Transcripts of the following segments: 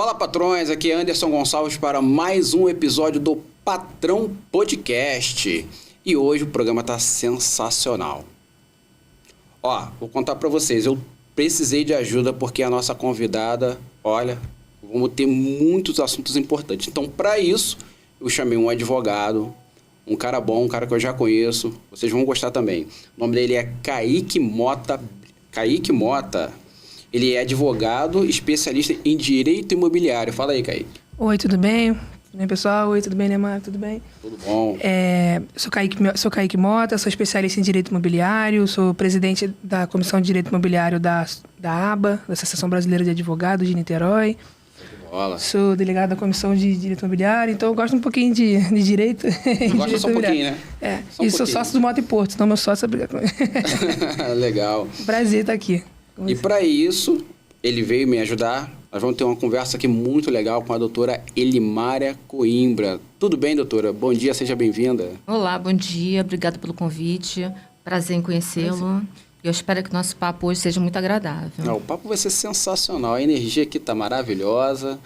Fala, patrões, aqui é Anderson Gonçalves para mais um episódio do Patrão Podcast. E hoje o programa tá sensacional. Ó, vou contar para vocês, eu precisei de ajuda porque a nossa convidada, olha, vamos ter muitos assuntos importantes. Então, para isso, eu chamei um advogado, um cara bom, um cara que eu já conheço, vocês vão gostar também. O nome dele é Kaique Mota. Kaique Mota. Ele é advogado, especialista em direito imobiliário. Fala aí, Kaique. Oi, tudo bem? Tudo bem, pessoal? Oi, tudo bem, Neymar? Tudo bem? Tudo bom. Sou Kaique Mota, sou especialista em direito imobiliário, sou presidente da Comissão de Direito Imobiliário da ABA, da Associação Brasileira de Advogados de Niterói. Bola. Sou delegado da Comissão de Direito Imobiliário, então eu gosto um pouquinho de direito. Gosta só um pouquinho, né? É, e sou sócio do Moto e Porto, então meu sócio é brigar com ele. Legal. Prazer estar aqui. E para isso, ele veio me ajudar. Nós vamos ter uma conversa aqui muito legal com a doutora Elimária Coimbra. Tudo bem, doutora? Bom dia, seja bem-vinda. Olá, bom dia. Obrigada pelo convite. Prazer em conhecê-lo. Eu espero que o nosso papo hoje seja muito agradável. Não, o papo vai ser sensacional. A energia aqui está maravilhosa.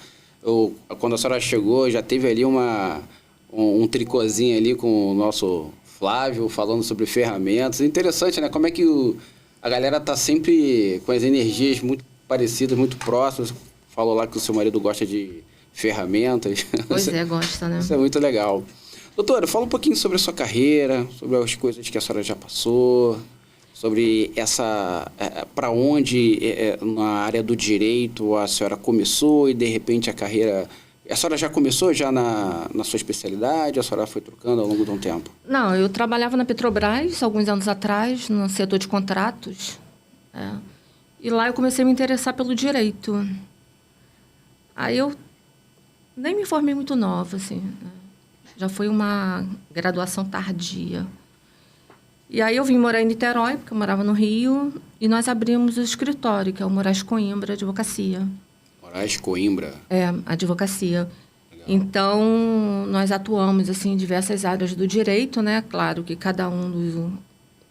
Quando a senhora chegou, já teve ali um tricôzinho ali com o nosso Flávio, falando sobre ferramentas. Interessante, né? Como é que a galera tá sempre com as energias muito parecidas, muito próximas. Falou lá que o seu marido gosta de ferramentas. Pois gosta, né? Isso é muito legal. Doutora, fala um pouquinho sobre a sua carreira, sobre as coisas que a senhora já passou, sobre para onde na área do direito a senhora começou e de repente a carreira... A senhora já começou na sua especialidade? A senhora foi trocando ao longo de um tempo? Não, eu trabalhava na Petrobras alguns anos atrás, no setor de contratos. E lá eu comecei a me interessar pelo direito. Aí eu nem me formei muito nova, assim. Né? Já foi uma graduação tardia. E aí eu vim morar em Niterói, porque eu morava no Rio, e nós abrimos o escritório, que é o Moraes Coimbra Advocacia. Moraes Coimbra. Advocacia. Legal. Então, nós atuamos assim, em diversas áreas do direito, né? Claro que cada um dos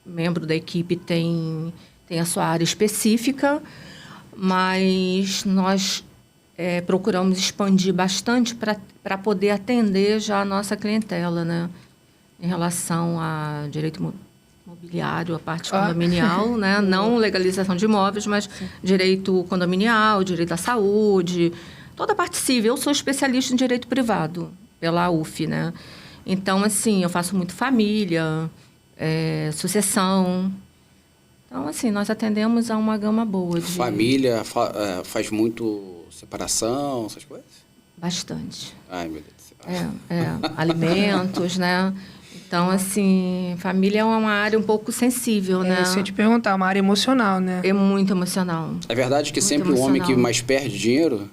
membros da equipe tem a sua área específica, mas nós procuramos expandir bastante para poder atender já a nossa clientela, né? Em relação a direito imobiliário, a parte condominial, né? Não legalização de imóveis, mas direito condominial, direito à saúde, toda a parte civil. Eu sou especialista em direito privado pela UF, né? Então, assim, eu faço muito família, sucessão. Então, assim, nós atendemos a uma gama boa de... Família faz muito separação, essas coisas? Bastante. Ai, meu Deus do céu. Alimentos, né? Então, assim, família é uma área um pouco sensível, né? Isso eu ia te perguntar, uma área emocional, né? É muito emocional. É verdade que Muito sempre o homem que mais perde dinheiro?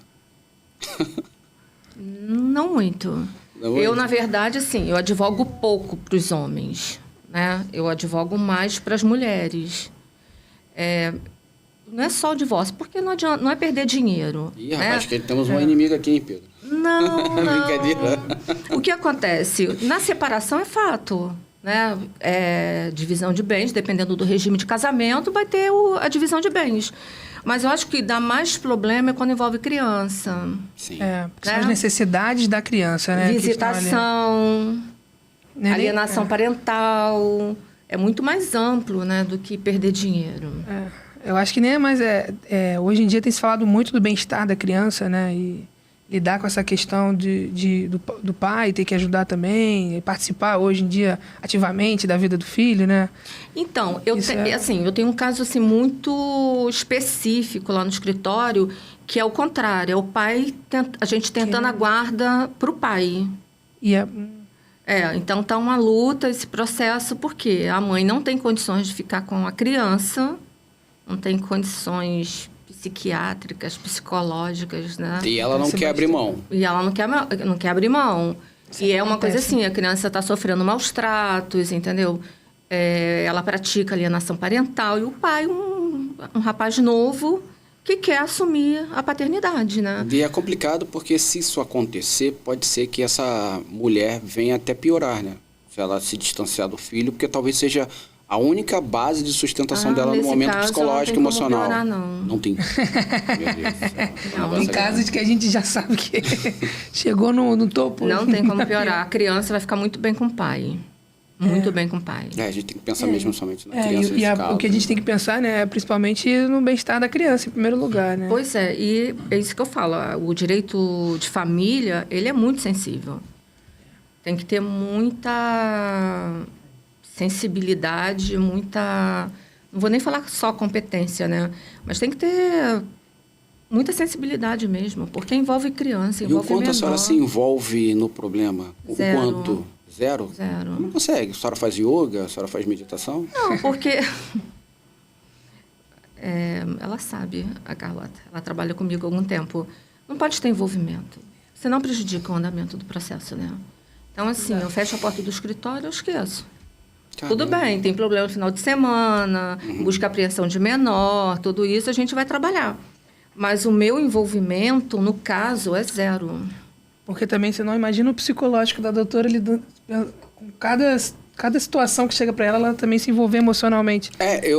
Não muito. Na verdade, assim, eu advogo pouco para os homens, né? Eu advogo mais para as mulheres. Não é só o divórcio, porque não é perder dinheiro. Ih, rapaz, que temos uma inimiga aqui, hein, Pedro? Não. Brincadeira. O que acontece? Na separação é fato, né? Divisão de bens, dependendo do regime de casamento, vai ter a divisão de bens. Mas eu acho que dá mais problema quando envolve criança. Sim. Porque são as necessidades da criança, né? Visitação, alienação parental. É muito mais amplo, né, do que perder dinheiro. Eu acho que nem é mais... hoje em dia tem se falado muito do bem-estar da criança, né? E lidar com essa questão do pai ter que ajudar também, e participar hoje em dia ativamente da vida do filho, né? Então, eu tenho um caso assim, muito específico lá no escritório, que é o contrário. É o pai, a gente tentando a guarda para o pai. Então está uma luta esse processo, porque a mãe não tem condições de ficar com a criança, não tem condições psiquiátricas, psicológicas, né? E ela não quer abrir mão. E ela não quer abrir mão. E é uma coisa assim, a criança está sofrendo maus tratos, entendeu? Ela pratica alienação parental. E o pai, um rapaz novo, que quer assumir a paternidade, né? E é complicado porque se isso acontecer, pode ser que essa mulher venha até piorar, né? Se ela se distanciar do filho, porque talvez seja a única base de sustentação dela no nesse momento caso, psicológico e não tem como emocional. piorar, não. Não tem. Meu Deus do céu. Não, Tem casos que a gente já sabe que chegou no topo. Não tem como piorar. A criança vai ficar muito bem com o pai. Muito bem com o pai. A gente tem que pensar mesmo somente na criança E nesse caso. o que a gente tem que pensar, né, é principalmente no bem-estar da criança, em primeiro lugar, né? Pois é, e é isso que eu falo. O direito de família, ele é muito sensível. Tem que ter muita sensibilidade, muita... Não vou nem falar só competência, né? Mas tem que ter muita sensibilidade mesmo, porque envolve criança, E o envolve quanto menor. a senhora se envolve no problema? Zero. O quanto? Zero? Zero. Não consegue. A senhora faz yoga? A senhora faz meditação? Não, porque... ela sabe, a Carlota. Ela trabalha comigo há algum tempo. Não pode ter envolvimento. Você não prejudica o andamento do processo, né? Então, assim, eu fecho a porta do escritório, eu esqueço. Caramba. Tudo bem, tem problema no final de semana, busca apreensão de menor, tudo isso a gente vai trabalhar. Mas o meu envolvimento, no caso, é zero. Porque também você não imagina o psicológico da doutora lidando com cada situação que chega para ela também se envolver emocionalmente.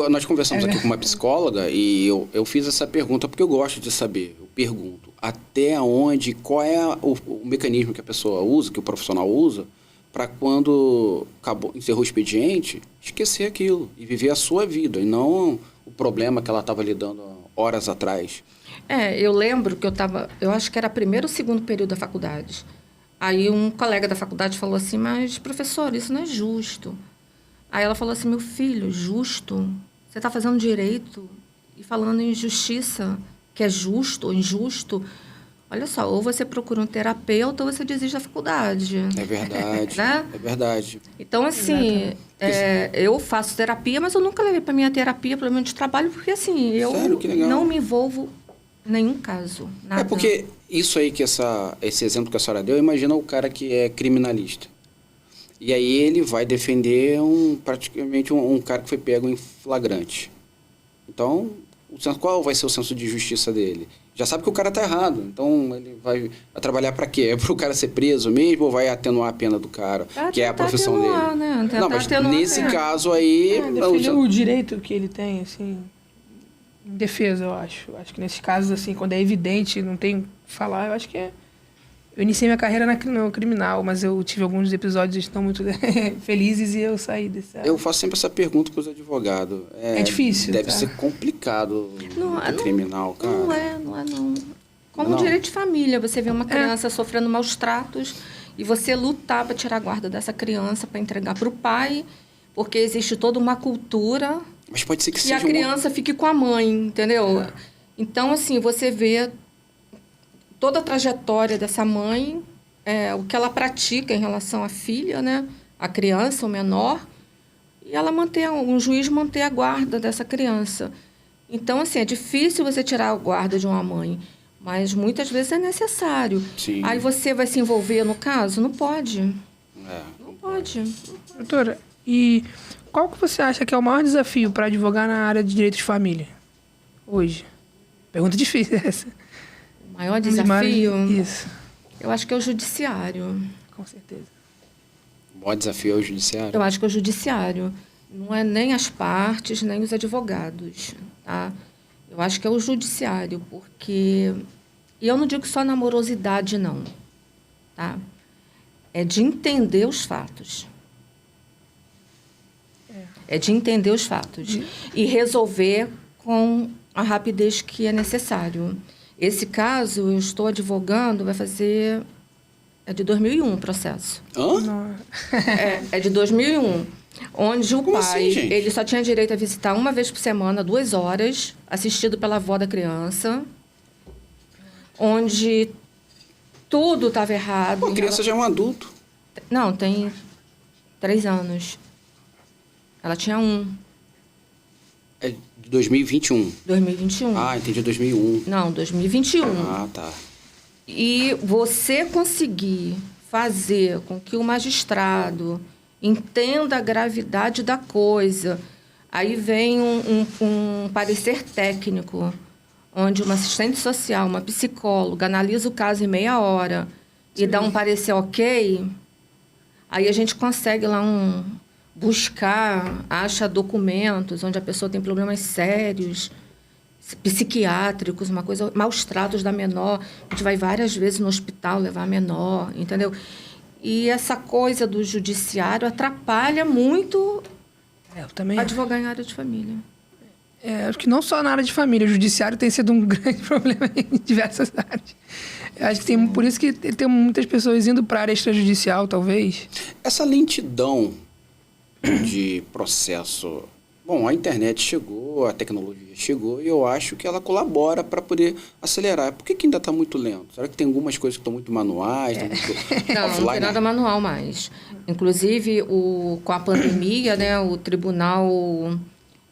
Nós conversamos aqui com uma psicóloga e eu fiz essa pergunta porque eu gosto de saber. Eu pergunto até onde, qual é o mecanismo que a pessoa usa, que o profissional usa, para quando encerrou o expediente, esquecer aquilo e viver a sua vida, e não o problema que ela estava lidando horas atrás. Eu lembro que eu acho que era primeiro ou segundo período da faculdade. Aí um colega da faculdade falou assim, mas professor, isso não é justo. Aí ela falou assim, meu filho, justo? Você está fazendo direito e falando em justiça, que é justo ou injusto? Olha só, ou você procura um terapeuta ou você desiste da faculdade. É verdade, né? É verdade. Então, assim, eu faço terapia, mas eu nunca levei para minha terapia, para o meu trabalho, porque, assim, eu Sério? Que legal. não me envolvo em nenhum caso, nada. É porque isso aí, esse exemplo que a senhora deu, imagina o cara que é criminalista. E aí ele vai defender praticamente um cara que foi pego em flagrante. Então, qual vai ser o senso de justiça dele? Já sabe que o cara tá errado. Então, ele vai trabalhar para quê? É para o cara ser preso mesmo ou vai atenuar a pena do cara? Que é a profissão dele. Né? Não, mas nesse caso aí... defender o direito que ele tem, assim, em defesa, eu acho. Acho que nesses casos, assim, quando é evidente, não tem o que falar, eu acho que é... Eu iniciei minha carreira no criminal, mas eu tive alguns episódios que estão muito felizes e eu saí desse... Eu faço sempre essa pergunta para os advogados. É difícil. Deve ser complicado no criminal, cara. Não é. Como direito de família, você vê uma criança sofrendo maus tratos e você lutar para tirar a guarda dessa criança, para entregar para o pai, porque existe toda uma cultura... Mas pode ser que e seja a criança fique com a mãe, entendeu? Então, assim, você vê toda a trajetória dessa mãe, o que ela pratica em relação à filha, né? A criança, o menor, e ela um juiz manter a guarda dessa criança. Então, assim, é difícil você tirar a guarda de uma mãe, mas muitas vezes é necessário. Sim. Aí você vai se envolver no caso? Não pode. Não pode. Doutora, e qual que você acha que é o maior desafio para advogar na área de direito de família hoje? Pergunta difícil essa. O maior desafio? Isso. Eu acho que é o judiciário. Com certeza. O maior desafio é o judiciário? Eu acho que é o judiciário. Não é nem as partes, nem os advogados, tá? Eu acho que é o judiciário, porque... E eu não digo só na morosidade, não, tá? É de entender os fatos. É de entender os fatos. E resolver com a rapidez que é necessário. Esse caso, eu estou advogando, vai fazer... É de 2001 o processo. Hã? É de 2001. Onde o Como pai, assim, gente? ele só tinha direito a visitar uma vez por semana, 2 horas, assistido pela avó da criança. Onde tudo estava errado. A criança já é um adulto. Não, tem 3 anos. Ela tinha 1. É de 2021. 2021. Ah, entendi, 2001. Não, 2021. Ah, tá. E você conseguir fazer com que o magistrado entenda a gravidade da coisa. Aí vem um parecer técnico, onde uma assistente social, uma psicóloga, analisa o caso em meia hora e dá um parecer ok. Aí a gente consegue lá buscar, acha documentos onde a pessoa tem problemas sérios, psiquiátricos, uma coisa, maus tratos da menor. A gente vai várias vezes no hospital levar a menor, entendeu? E essa coisa do judiciário atrapalha muito Eu também advogar em área de família. acho que não só na área de família, o judiciário tem sido um grande problema em diversas áreas. Eu acho que por isso que tem muitas pessoas indo para a área extrajudicial, talvez. Essa lentidão de processo... Bom, a internet chegou, a tecnologia chegou e eu acho que ela colabora para poder acelerar. Por que ainda está muito lento? Será que tem algumas coisas que estão muito manuais? Muito Não, offline? não tem nada manual mais. Inclusive, com a pandemia, né, o tribunal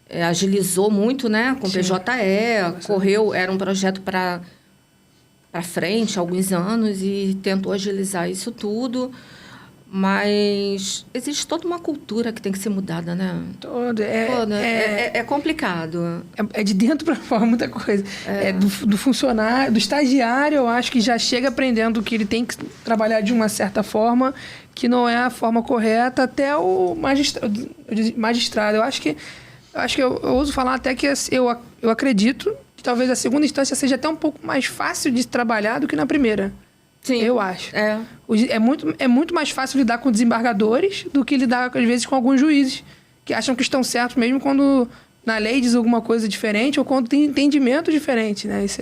agilizou muito, né, com o PJE, correu, era um projeto para frente há alguns anos e tentou agilizar isso tudo. Mas existe toda uma cultura que tem que ser mudada, né? É complicado. É de dentro para fora muita coisa. Do funcionário, do estagiário, eu acho que já chega aprendendo que ele tem que trabalhar de uma certa forma, que não é a forma correta, até o magistrado. Eu acho que eu ouso falar até que eu acredito que talvez a segunda instância seja até um pouco mais fácil de trabalhar do que na primeira. Sim. Eu acho. É muito mais fácil lidar com desembargadores do que lidar, às vezes, com alguns juízes que acham que estão certos mesmo quando na lei diz alguma coisa diferente ou quando tem entendimento diferente, né? Isso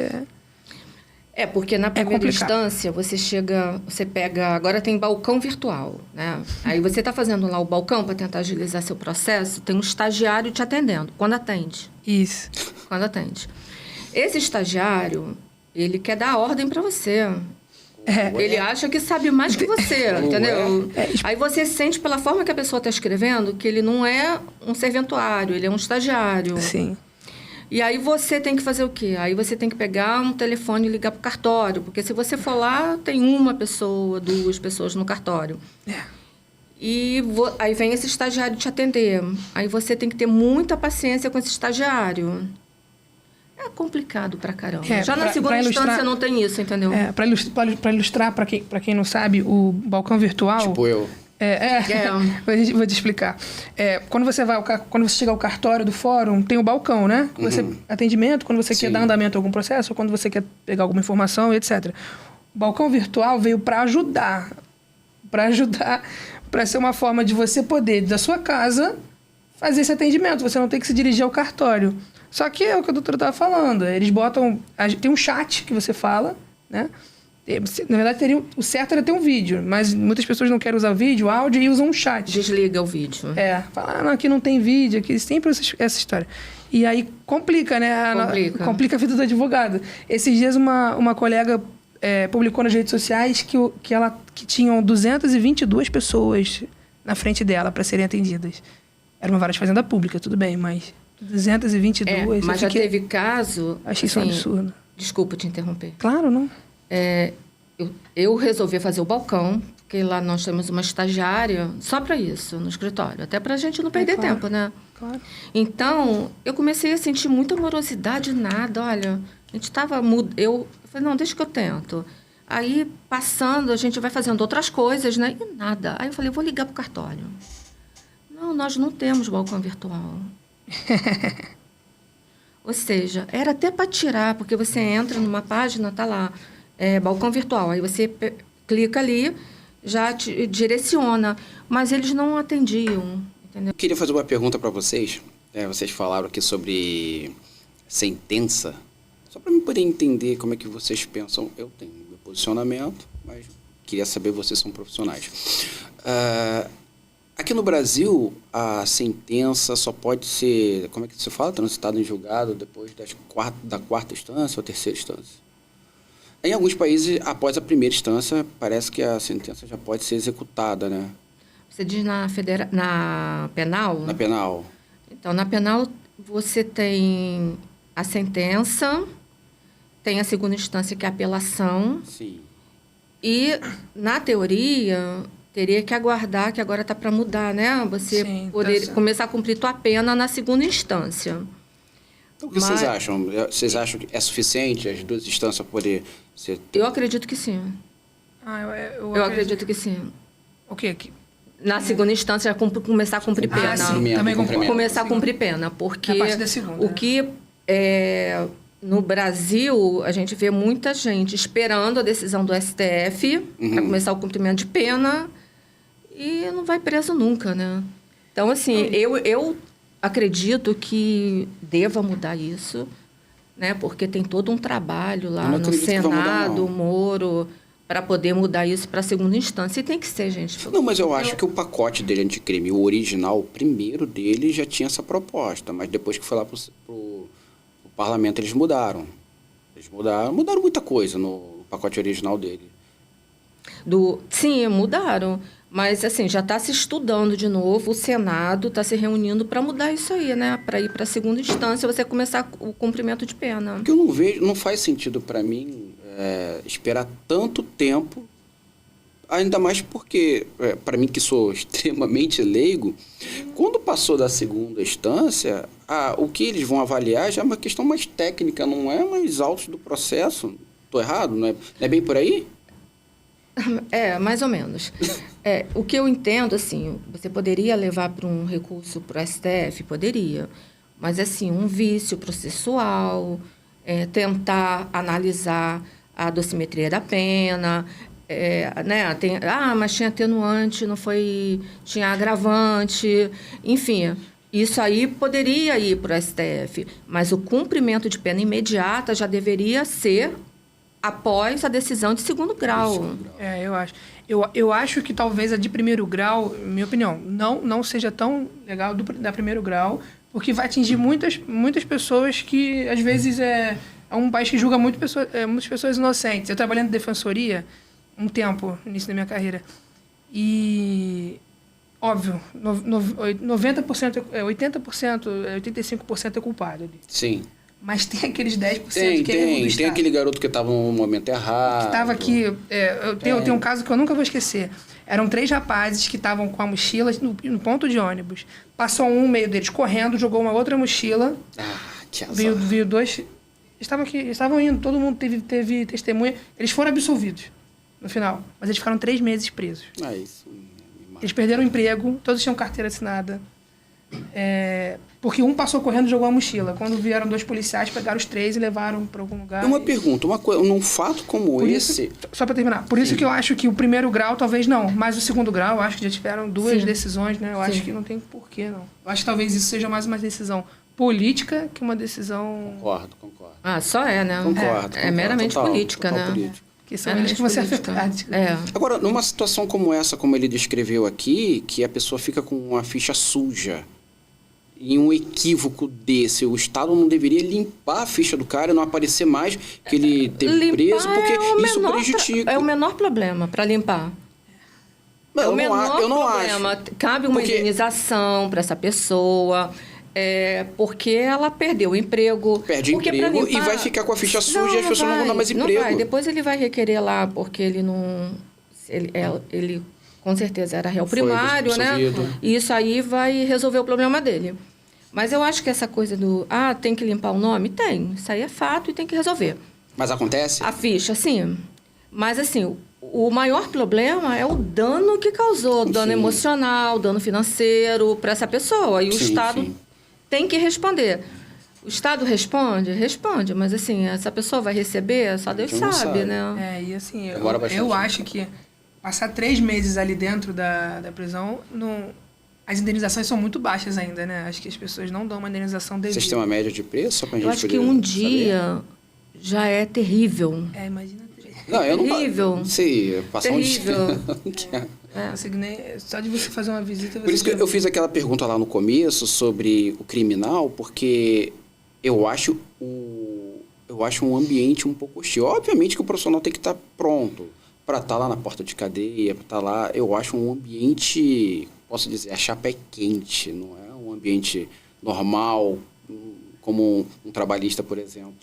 porque na primeira instância você pega... Agora tem balcão virtual, né? Aí você está fazendo lá o balcão para tentar agilizar seu processo, tem um estagiário te atendendo, quando atende. Isso. Quando atende. Esse estagiário, ele quer dar ordem para você. Ele acha que sabe mais que você, entendeu? Aí você sente pela forma que a pessoa está escrevendo que ele não é um serventuário, ele é um estagiário. Sim. E aí você tem que fazer o quê? Aí você tem que pegar um telefone e ligar para o cartório, porque se você for lá, tem uma pessoa, 2 pessoas no cartório. E aí vem esse estagiário te atender. Aí você tem que ter muita paciência com esse estagiário. É complicado pra caramba. Já na segunda instância não tem isso, entendeu? Para ilustrar, para quem não sabe, o balcão virtual... Tipo eu. Vou te explicar. Quando você chega ao cartório do fórum, tem o balcão, né? Atendimento, quando você quer dar andamento a algum processo, ou quando você quer pegar alguma informação, etc. O balcão virtual veio para ajudar. Para ser uma forma de você poder, da sua casa, fazer esse atendimento. Você não tem que se dirigir ao cartório. Só que é o que a doutora estava falando. Eles botam... Tem um chat que você fala, né? Na verdade, o certo era ter um vídeo, mas muitas pessoas não querem usar vídeo, áudio, e usam um chat. Desliga o vídeo. Fala, não, aqui não tem vídeo, aqui sempre essa história. E aí complica, né? Complica a vida do advogado. Esses dias uma colega publicou nas redes sociais que tinham 222 pessoas na frente dela para serem atendidas. Era uma vara de fazenda pública, tudo bem, mas... 222. Mas já teve caso... Achei isso um absurdo. Desculpa te interromper. Claro, não. Eu resolvi fazer o balcão, porque lá nós temos uma estagiária só para isso, no escritório. Até para a gente não perder tempo, né? Claro. Então, eu comecei a sentir muita morosidade, nada. Olha, a gente estava... Eu falei, não, deixa que eu tento. Aí, passando, a gente vai fazendo outras coisas, né? E nada. Aí eu falei, vou ligar para o cartório. Não, nós não temos balcão virtual. Ou seja, era até para tirar, porque você entra numa página, tá lá, balcão virtual, aí você clica ali, já te direciona, mas eles não atendiam, entendeu? Eu queria fazer uma pergunta para vocês. Vocês falaram aqui sobre sentença, só para eu poder entender como é que vocês pensam. Eu tenho meu posicionamento, mas queria saber, vocês são profissionais. Aqui no Brasil, a sentença só pode ser, como é que se fala, transitada em julgado depois da quarta instância ou terceira instância. Em alguns países, após a primeira instância, parece que a sentença já pode ser executada, né? Você diz na penal? Na penal. Então, na penal, você tem a sentença, tem a segunda instância, que é a apelação. Sim. E, na teoria... Teria que aguardar, que agora está para mudar, né? Você poder começar a cumprir tua pena na segunda instância. Então, o que vocês acham? Vocês acham que é suficiente as 2 instâncias para poder ser... Eu acredito que sim. Eu acredito que sim. O quê? Na segunda instância, começar a cumprir pena. Sim, também concordo. Começar a cumprir pena, porque A partir da segunda, o que no Brasil, a gente vê muita gente esperando a decisão do STF para começar o cumprimento de pena e não vai preso nunca, né? Então, assim, eu acredito que deva mudar isso, né? Porque tem todo um trabalho lá no Senado, Moro, para poder mudar isso para a segunda instância. E tem que ser, gente. Não, mas eu acho que o pacote dele anticrime, o original, o primeiro dele, já tinha essa proposta. Mas depois que foi lá pro parlamento, eles mudaram. Mudaram muita coisa no pacote original dele. Sim, mudaram. Mas, assim, já está se estudando de novo, o Senado está se reunindo para mudar isso aí, né? Para ir para a segunda instância, você começar o cumprimento de pena. Porque não faz sentido para mim esperar tanto tempo, ainda mais porque, para mim que sou extremamente leigo, quando passou da segunda instância, o que eles vão avaliar já é uma questão mais técnica, não é mais autos do processo. Estou errado? Não é bem por aí? Mais ou menos. O que eu entendo, assim, você poderia levar para um recurso para o STF? Poderia. Mas, assim, um vício processual, tentar analisar a dosimetria da pena, né? Mas tinha atenuante, não foi... Tinha agravante, enfim... Isso aí poderia ir para o STF, mas o cumprimento de pena imediata já deveria ser após a decisão de segundo grau. Eu acho. Eu acho que talvez a de primeiro grau, minha opinião, não seja tão legal da primeiro grau, porque vai atingir muitas pessoas que, às vezes, é um país que julga muitas pessoas inocentes. Eu trabalhei na defensoria um tempo, no início da minha carreira, e... Óbvio, 90%, 80%, 85% é culpado ali. Sim. Mas tem aqueles 10% que é erro do Estado. Tem aquele garoto que estava no momento errado. Que estava aqui... Eu tenho um caso que eu nunca vou esquecer. Eram 3 rapazes que estavam com a mochila no ponto de ônibus. Passou um meio deles correndo, jogou uma outra mochila. Que azar. Veio 2... Estavam indo, todo mundo teve testemunha. Eles foram absolvidos no final. Mas eles ficaram 3 meses presos. Isso... Eles perderam o emprego, todos tinham carteira assinada. Porque um passou correndo e jogou a mochila. Quando vieram 2 policiais, pegaram os 3 e levaram para algum lugar. Uma pergunta, num fato como esse... Só para terminar. Por isso que eu acho que o primeiro grau, talvez não. Mas o segundo grau, eu acho que já tiveram 2 decisões, né? Eu acho que não tem porquê, não. Eu acho que talvez isso seja mais uma decisão política que uma decisão... Concordo. Só né? Concordo. É meramente total, política, total né? Política. Que são eles que vão ser afetados. Agora, numa situação como essa, como ele descreveu aqui, que a pessoa fica com uma ficha suja, em um equívoco desse, o Estado não deveria limpar a ficha do cara e não aparecer mais que ele teve preso, porque isso prejudica. É o menor problema para limpar. Eu não problema. acho. Cabe uma indenização para essa pessoa... porque ela perdeu o emprego. Perde o emprego e vai ficar com a ficha suja e as pessoas não vão dar mais emprego. Não vai. Depois ele vai requerer lá, porque ele não... Ele com certeza era réu primário, né? E isso aí vai resolver o problema dele. Mas eu acho que essa coisa do... tem que limpar o nome? Tem. Isso aí é fato e tem que resolver. Mas acontece? A ficha, sim. Mas, assim, o maior problema é o dano que causou. Dano emocional, dano financeiro para essa pessoa. E o Estado... tem que responder. O Estado responde, mas assim, essa pessoa vai receber, só Deus sabe, né? E assim, eu acho que passar 3 meses ali dentro da prisão, as indenizações são muito baixas ainda, né? Acho que as pessoas não dão uma indenização devida. Vocês têm uma média de preço? Só pra gente eu acho que um dia já é terrível. Imagina. Não, eu terrível. Não sei, passar terrível. Só de você fazer uma visita... Por isso que eu fiz aquela pergunta lá no começo sobre o criminal, porque eu acho um ambiente um pouco hostil. Obviamente que o profissional tem que estar pronto para estar lá na porta de cadeia, para estar lá. Eu acho um ambiente, posso dizer, a chapa é quente, não é um ambiente normal, como um trabalhista, por exemplo.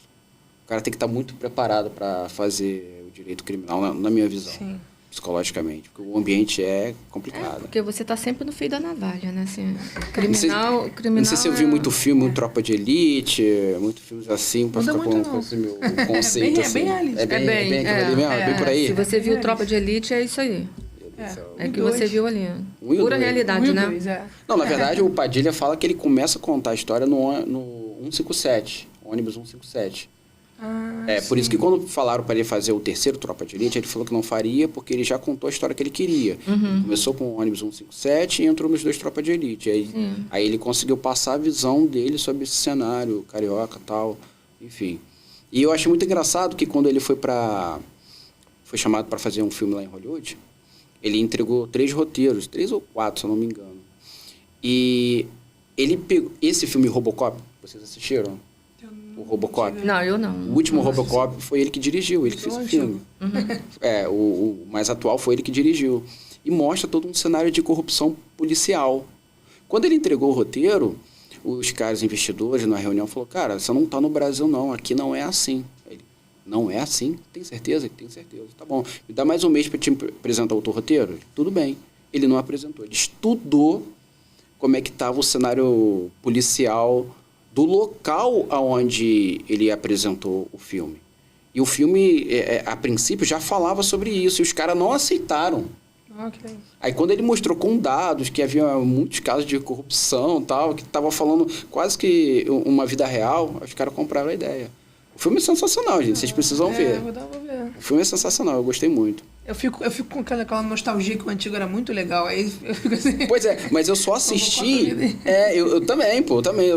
O cara tem que estar muito preparado para fazer o direito criminal, na minha visão. Sim. Psicologicamente, porque o ambiente é complicado. Porque você está sempre no fio da navalha, né? Assim, criminal... Não sei se eu vi muito filme, muito Tropa de Elite, muitos filmes assim, para ficar com esse meu conceito. É bem realista. É bem por aí mesmo? É bem por aí? Se você viu Tropa de Elite, é isso aí. É que você viu ali. 1 e o Pura 2. realidade, né? Não, na verdade, o Padilha fala que ele começa a contar a história no 157, ônibus 157. Por isso que quando falaram para ele fazer o terceiro Tropa de Elite, ele falou que não faria, porque ele já contou a história que ele queria. Ele começou com o ônibus 157 e entrou nos 2 Tropa de Elite. Aí ele conseguiu passar a visão dele sobre esse cenário carioca e tal, enfim. E eu achei muito engraçado que quando ele foi chamado para fazer um filme lá em Hollywood, ele entregou 3 roteiros, 3 ou 4, se eu não me engano. E ele pegou esse filme Robocop, vocês assistiram? O Robocop. Não, eu não. O último Robocop foi ele que dirigiu, ele que fez o filme. O mais atual foi ele que dirigiu. E mostra todo um cenário de corrupção policial. Quando ele entregou o roteiro, os caras investidores na reunião falaram, cara, você não está no Brasil não, aqui não é assim. Ele, não é assim? Tem certeza? Tenho certeza. Tá bom, me dá mais um mês para te apresentar o teu roteiro? Tudo bem. Ele não apresentou, ele estudou como é que estava o cenário policial do local aonde ele apresentou o filme. E o filme, a princípio, já falava sobre isso, e os caras não aceitaram. Okay. Aí quando ele mostrou com dados que havia muitos casos de corrupção e tal, que estava falando quase que uma vida real, os caras compraram a ideia. O filme é sensacional, gente, vocês precisam ver. Vou ver. O filme é sensacional, eu gostei muito. Eu fico com aquela nostalgia que o antigo era muito legal. Aí eu fico assim... Pois é, mas eu só assisti... eu também,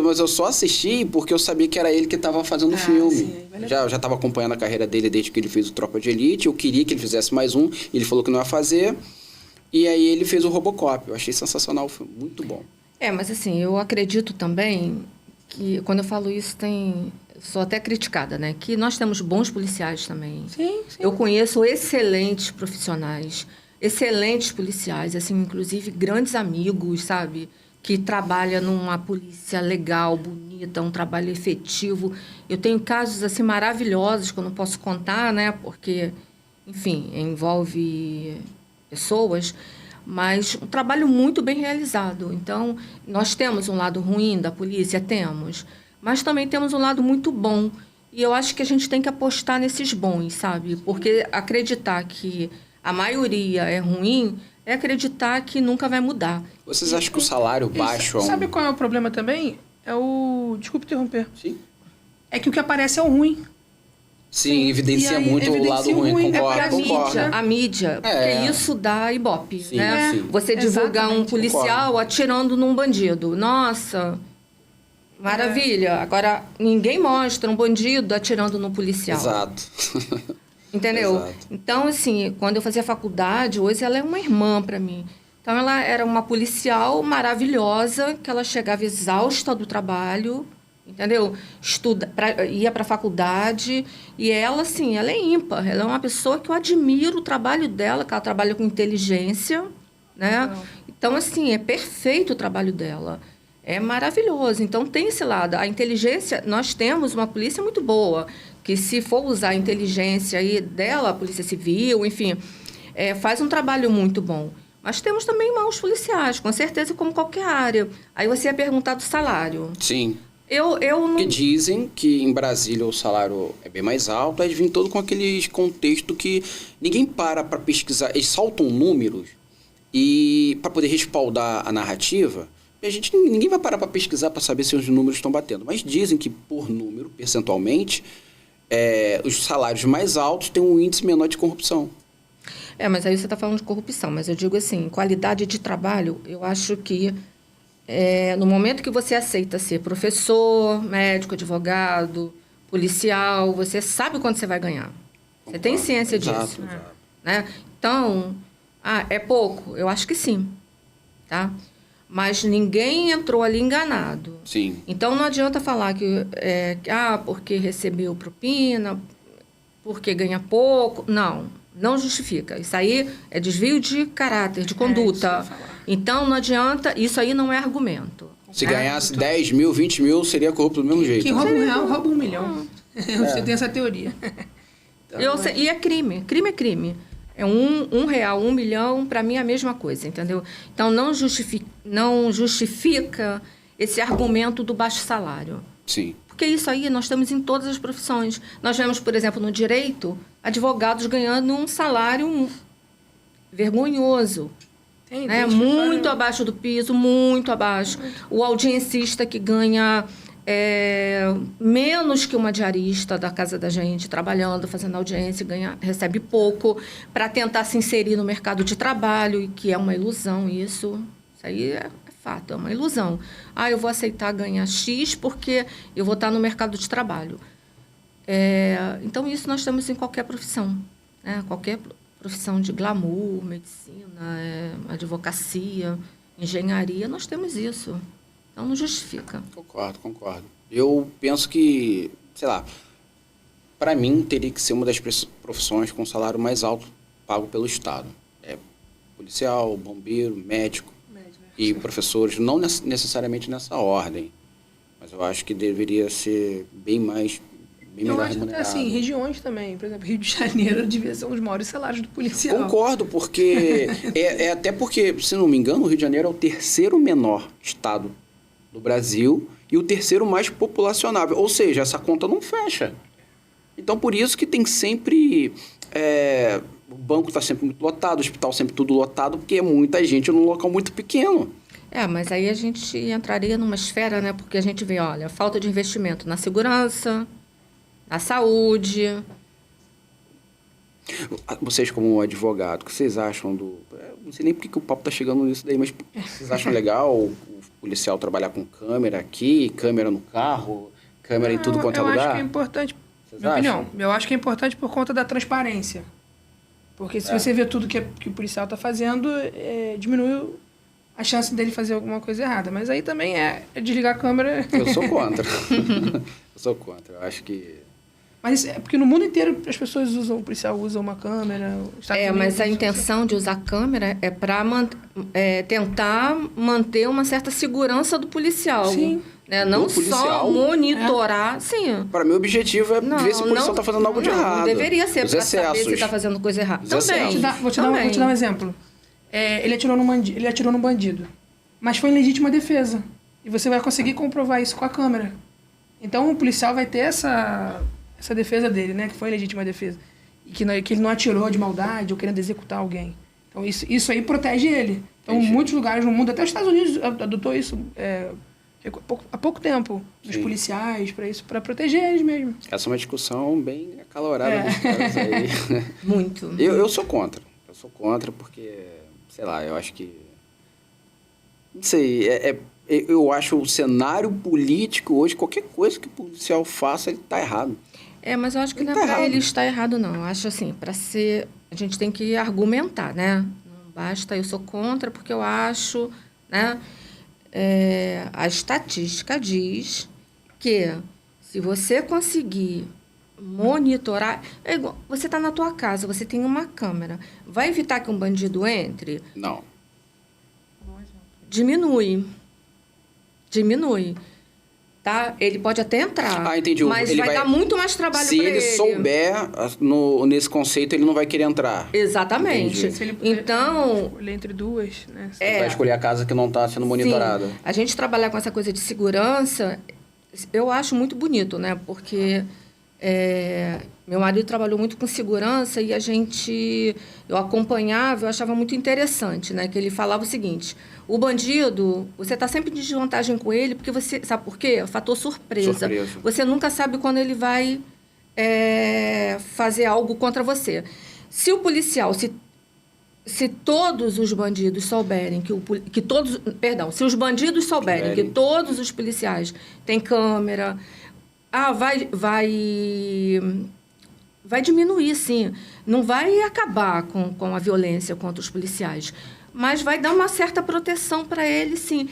mas eu só assisti porque eu sabia que era ele que estava fazendo o filme. Sim, já estava acompanhando a carreira dele desde que ele fez o Tropa de Elite, eu queria que ele fizesse mais um, ele falou que não ia fazer, e aí ele fez o Robocop. Eu achei sensacional o filme, muito bom. Mas assim, eu acredito também que, quando eu falo isso, sou até criticada, né? Que nós temos bons policiais também. Sim. Eu conheço excelentes profissionais, excelentes policiais, assim, inclusive grandes amigos, sabe? Que trabalham numa polícia legal, bonita, um trabalho efetivo. Eu tenho casos, assim, maravilhosos que eu não posso contar, né? Porque, enfim, envolve pessoas, mas um trabalho muito bem realizado. Então, nós temos um lado ruim da polícia? Temos. Mas também temos um lado muito bom. E eu acho que a gente tem que apostar nesses bons, sabe? Porque acreditar que a maioria é ruim é acreditar que nunca vai mudar. Vocês acham que o salário baixo... Sabe qual é o problema também? Desculpa interromper. Sim. É que o que aparece é o ruim. Sim, evidencia muito o lado ruim. Concordo. A mídia, porque isso dá ibope, sim, né? Sim. Você divulgar um policial atirando num bandido. Nossa... Maravilha. Agora, ninguém mostra um bandido atirando no policial. Exato. Entendeu? Exato. Então, assim, quando eu fazia faculdade, hoje ela é uma irmã para mim. Então, ela era uma policial maravilhosa, que ela chegava exausta do trabalho, entendeu? Ia para a faculdade, e ela, assim, ela é ímpar. Ela é uma pessoa que eu admiro o trabalho dela, que ela trabalha com inteligência, né? Não. Então, assim, é perfeito o trabalho dela. É maravilhoso. Então, tem esse lado. A inteligência, nós temos uma polícia muito boa, que se for usar a inteligência aí dela, a Polícia Civil, enfim, faz um trabalho muito bom. Mas temos também maus policiais, com certeza, como qualquer área. Aí você ia perguntar do salário. Sim. Eu não... Porque dizem que em Brasília o salário é bem mais alto, aí vem todo com aquele contexto que ninguém para pesquisar. Eles soltam números e para poder respaldar a narrativa... Ninguém vai parar para pesquisar para saber se os números estão batendo. Mas dizem que, por número, percentualmente, os salários mais altos têm um índice menor de corrupção. Mas aí você está falando de corrupção. Mas eu digo assim, qualidade de trabalho, eu acho que no momento que você aceita ser professor, médico, advogado, policial, você sabe quanto você vai ganhar. Você tem ciência disso. Exato. Né? Então, é pouco? Eu acho que sim. Tá? Mas ninguém entrou ali enganado. Sim. Então, não adianta falar que porque recebeu propina, porque ganha pouco. Não justifica. Isso aí é desvio de caráter, de conduta. Então, não adianta, isso aí não é argumento. Se ganhasse 10 mil, 20 mil, seria corrupto do mesmo jeito. Quem rouba R$1 rouba R$1 milhão. Você tem essa teoria. Então, e é crime. Crime é crime. É R$1, R$1 milhão, para mim é a mesma coisa, entendeu? Então, não justifica esse argumento do baixo salário. Sim. Porque isso aí nós temos em todas as profissões. Nós vemos, por exemplo, no direito, advogados ganhando um salário vergonhoso. né? Muito abaixo do piso, muito abaixo. O audiencista que ganha menos que uma diarista da casa da gente, trabalhando, fazendo audiência, recebe pouco, para tentar se inserir no mercado de trabalho, e que é uma ilusão isso. Isso aí é fato, é uma ilusão. Eu vou aceitar ganhar X porque eu vou estar no mercado de trabalho. Então, isso nós temos em qualquer profissão, né? Qualquer profissão de glamour, medicina, advocacia, engenharia, nós temos isso. Então, não justifica. Concordo. Eu penso que, sei lá, para mim, teria que ser uma das profissões com salário mais alto pago pelo Estado. Policial, bombeiro, médico e professores, não necessariamente nessa ordem, mas eu acho que deveria ser bem melhor remunerado. Assim, regiões também, por exemplo, Rio de Janeiro devia ser um dos maiores salários do policial. Concordo, porque até porque, se não me engano, o Rio de Janeiro é o terceiro menor estado do Brasil e o terceiro mais populacionável, ou seja, essa conta não fecha. Então, por isso que tem sempre... o banco está sempre muito lotado, o hospital sempre tudo lotado, porque é muita gente num local muito pequeno. Mas aí a gente entraria numa esfera, né? Porque a gente vê, olha, falta de investimento na segurança, na saúde. Vocês, como advogado, o que vocês acham do... Não sei nem por que o papo está chegando nisso daí, mas vocês acham legal o policial trabalhar com câmera aqui, câmera no carro, câmera em tudo quanto é lugar? Eu acho que é importante, minha opinião, eu acho que é importante por conta da transparência. Porque se você vê tudo que o policial está fazendo, diminui a chance dele fazer alguma coisa errada. Mas aí também é desligar a câmera... Eu sou contra. Eu acho que... Mas é porque no mundo inteiro as pessoas usam, o policial usa uma câmera... Mas a intenção de usar câmera é para tentar manter uma certa segurança do policial. Sim. Né? Não só monitorar... Sim. Para mim, o objetivo é ver se o policial está fazendo algo de errado. Não deveria ser para excessos. saber se está fazendo coisa errada. Também. Vou te dar um exemplo. Ele atirou num bandido, mas foi em legítima defesa. E você vai conseguir comprovar isso com a câmera. Então, o policial vai ter essa defesa dele, né? Que foi em legítima defesa. E que ele não atirou de maldade ou querendo executar alguém. Então, isso aí protege ele. Então, em muitos lugares no mundo, até os Estados Unidos adotou isso há pouco tempo, dos policiais, para proteger eles mesmo. Essa é uma discussão bem acalorada dos caras aí. Muito. Eu sou contra. Eu sou contra porque, sei lá, eu acho que... Não sei, eu acho o cenário político hoje, qualquer coisa que o policial faça, ele está errado. Mas eu acho que não é para ele estar errado, não. Eu acho assim, a gente tem que argumentar, né? Não basta, eu sou contra porque eu acho, né? A estatística diz que se você conseguir monitorar... você está na tua casa, você tem uma câmera. Vai evitar que um bandido entre? Não. Diminui. Tá? Ele pode até entrar, entendi. mas ele vai dar muito mais trabalho para ele. Se ele souber, nesse conceito, ele não vai querer entrar. Exatamente. Se ele escolher entre duas, né? Ele vai escolher a casa que não está sendo monitorada. Sim. A gente trabalhar com essa coisa de segurança, eu acho muito bonito, né? Porque meu marido trabalhou muito com segurança e eu acompanhava, eu achava muito interessante, né? Que ele falava o seguinte: o bandido, você está sempre em desvantagem com ele, porque você... Sabe por quê? Fator surpresa. Você nunca sabe quando ele vai fazer algo contra você. Se o policial, se todos os bandidos souberem se os bandidos souberem que todos os policiais têm câmera, vai diminuir, sim. Não vai acabar com a violência contra os policiais, mas vai dar uma certa proteção para ele, sim.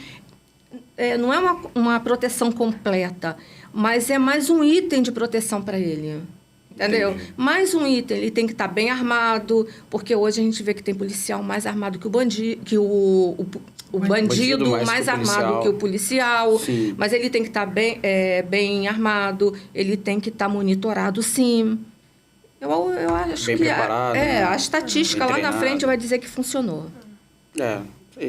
Não é uma proteção completa, mas é mais um item de proteção para ele. Entendeu? Entendi. Mais um item. Ele tem que estar bem armado, porque hoje a gente vê que tem policial mais armado que o bandido, que o bandido mais armado que o policial. Sim. Mas ele tem que estar bem armado, ele tem que estar monitorado, sim. Eu acho bem que preparado, né? a estatística lá na frente vai dizer que funcionou.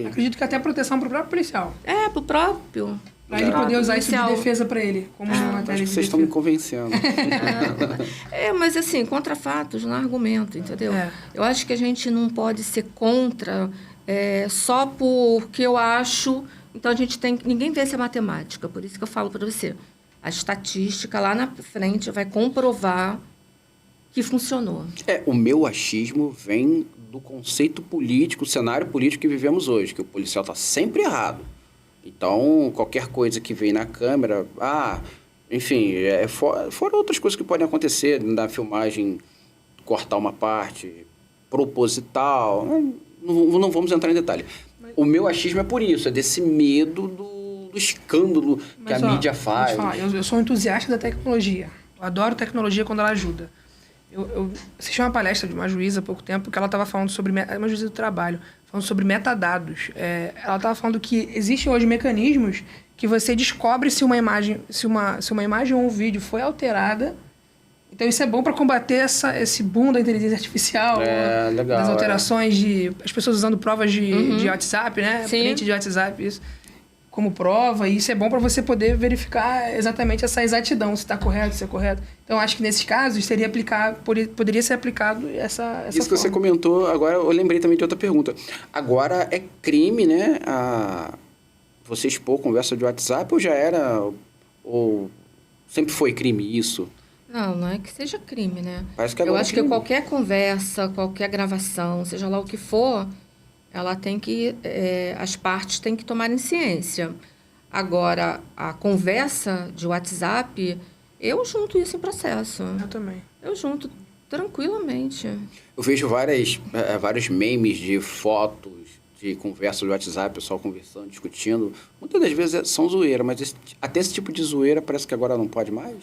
Acredito que até proteção para o próprio policial. Para o próprio. Para ele poder usar isso de defesa para ele, como uma matéria Acho que de vocês estão me convencendo. Mas assim, contra fatos, não há argumento, entendeu? Eu acho que a gente não pode ser contra só porque eu acho... Então, a gente tem... Ninguém vê essa matemática, por isso que eu falo para você. A estatística lá na frente vai comprovar que funcionou. O meu achismo vem do conceito político, o cenário político que vivemos hoje, que o policial está sempre errado. Então, qualquer coisa que vem na câmera... enfim, fora outras coisas que podem acontecer na filmagem, cortar uma parte proposital, não vamos entrar em detalhe. O meu achismo é por isso, é desse medo do escândalo que a mídia faz. Eu sou um entusiasta da tecnologia. Eu adoro tecnologia quando ela ajuda. Eu assisti uma palestra de uma juíza há pouco tempo que ela estava falando sobre... Uma juíza do trabalho, falando sobre metadados. Ela estava falando que existem hoje mecanismos que você descobre se uma imagem ou um vídeo foi alterada. Então, isso é bom para combater esse boom da inteligência artificial, legal, das alterações as pessoas usando provas de WhatsApp, né? Sim. Print de WhatsApp, isso, como prova. E isso é bom para você poder verificar exatamente essa exatidão, se está correto, se é correto. Então, acho que nesses casos poderia ser aplicado essa Isso forma. que você comentou, agora eu lembrei também de outra pergunta. Agora é crime, né? Você expor conversa de WhatsApp ou já era... Ou sempre foi crime isso? Não é que seja crime, né? Parece que eu acho crime. que qualquer conversa, qualquer gravação, seja lá o que for, ela tem que... as partes têm que tomar ciência. Agora, a conversa de WhatsApp, eu junto isso em processo. Eu também. Eu junto tranquilamente. Eu vejo vários memes de fotos, de conversa de WhatsApp, pessoal conversando, discutindo. Muitas das vezes são zoeira, mas até esse tipo de zoeira parece que agora não pode mais.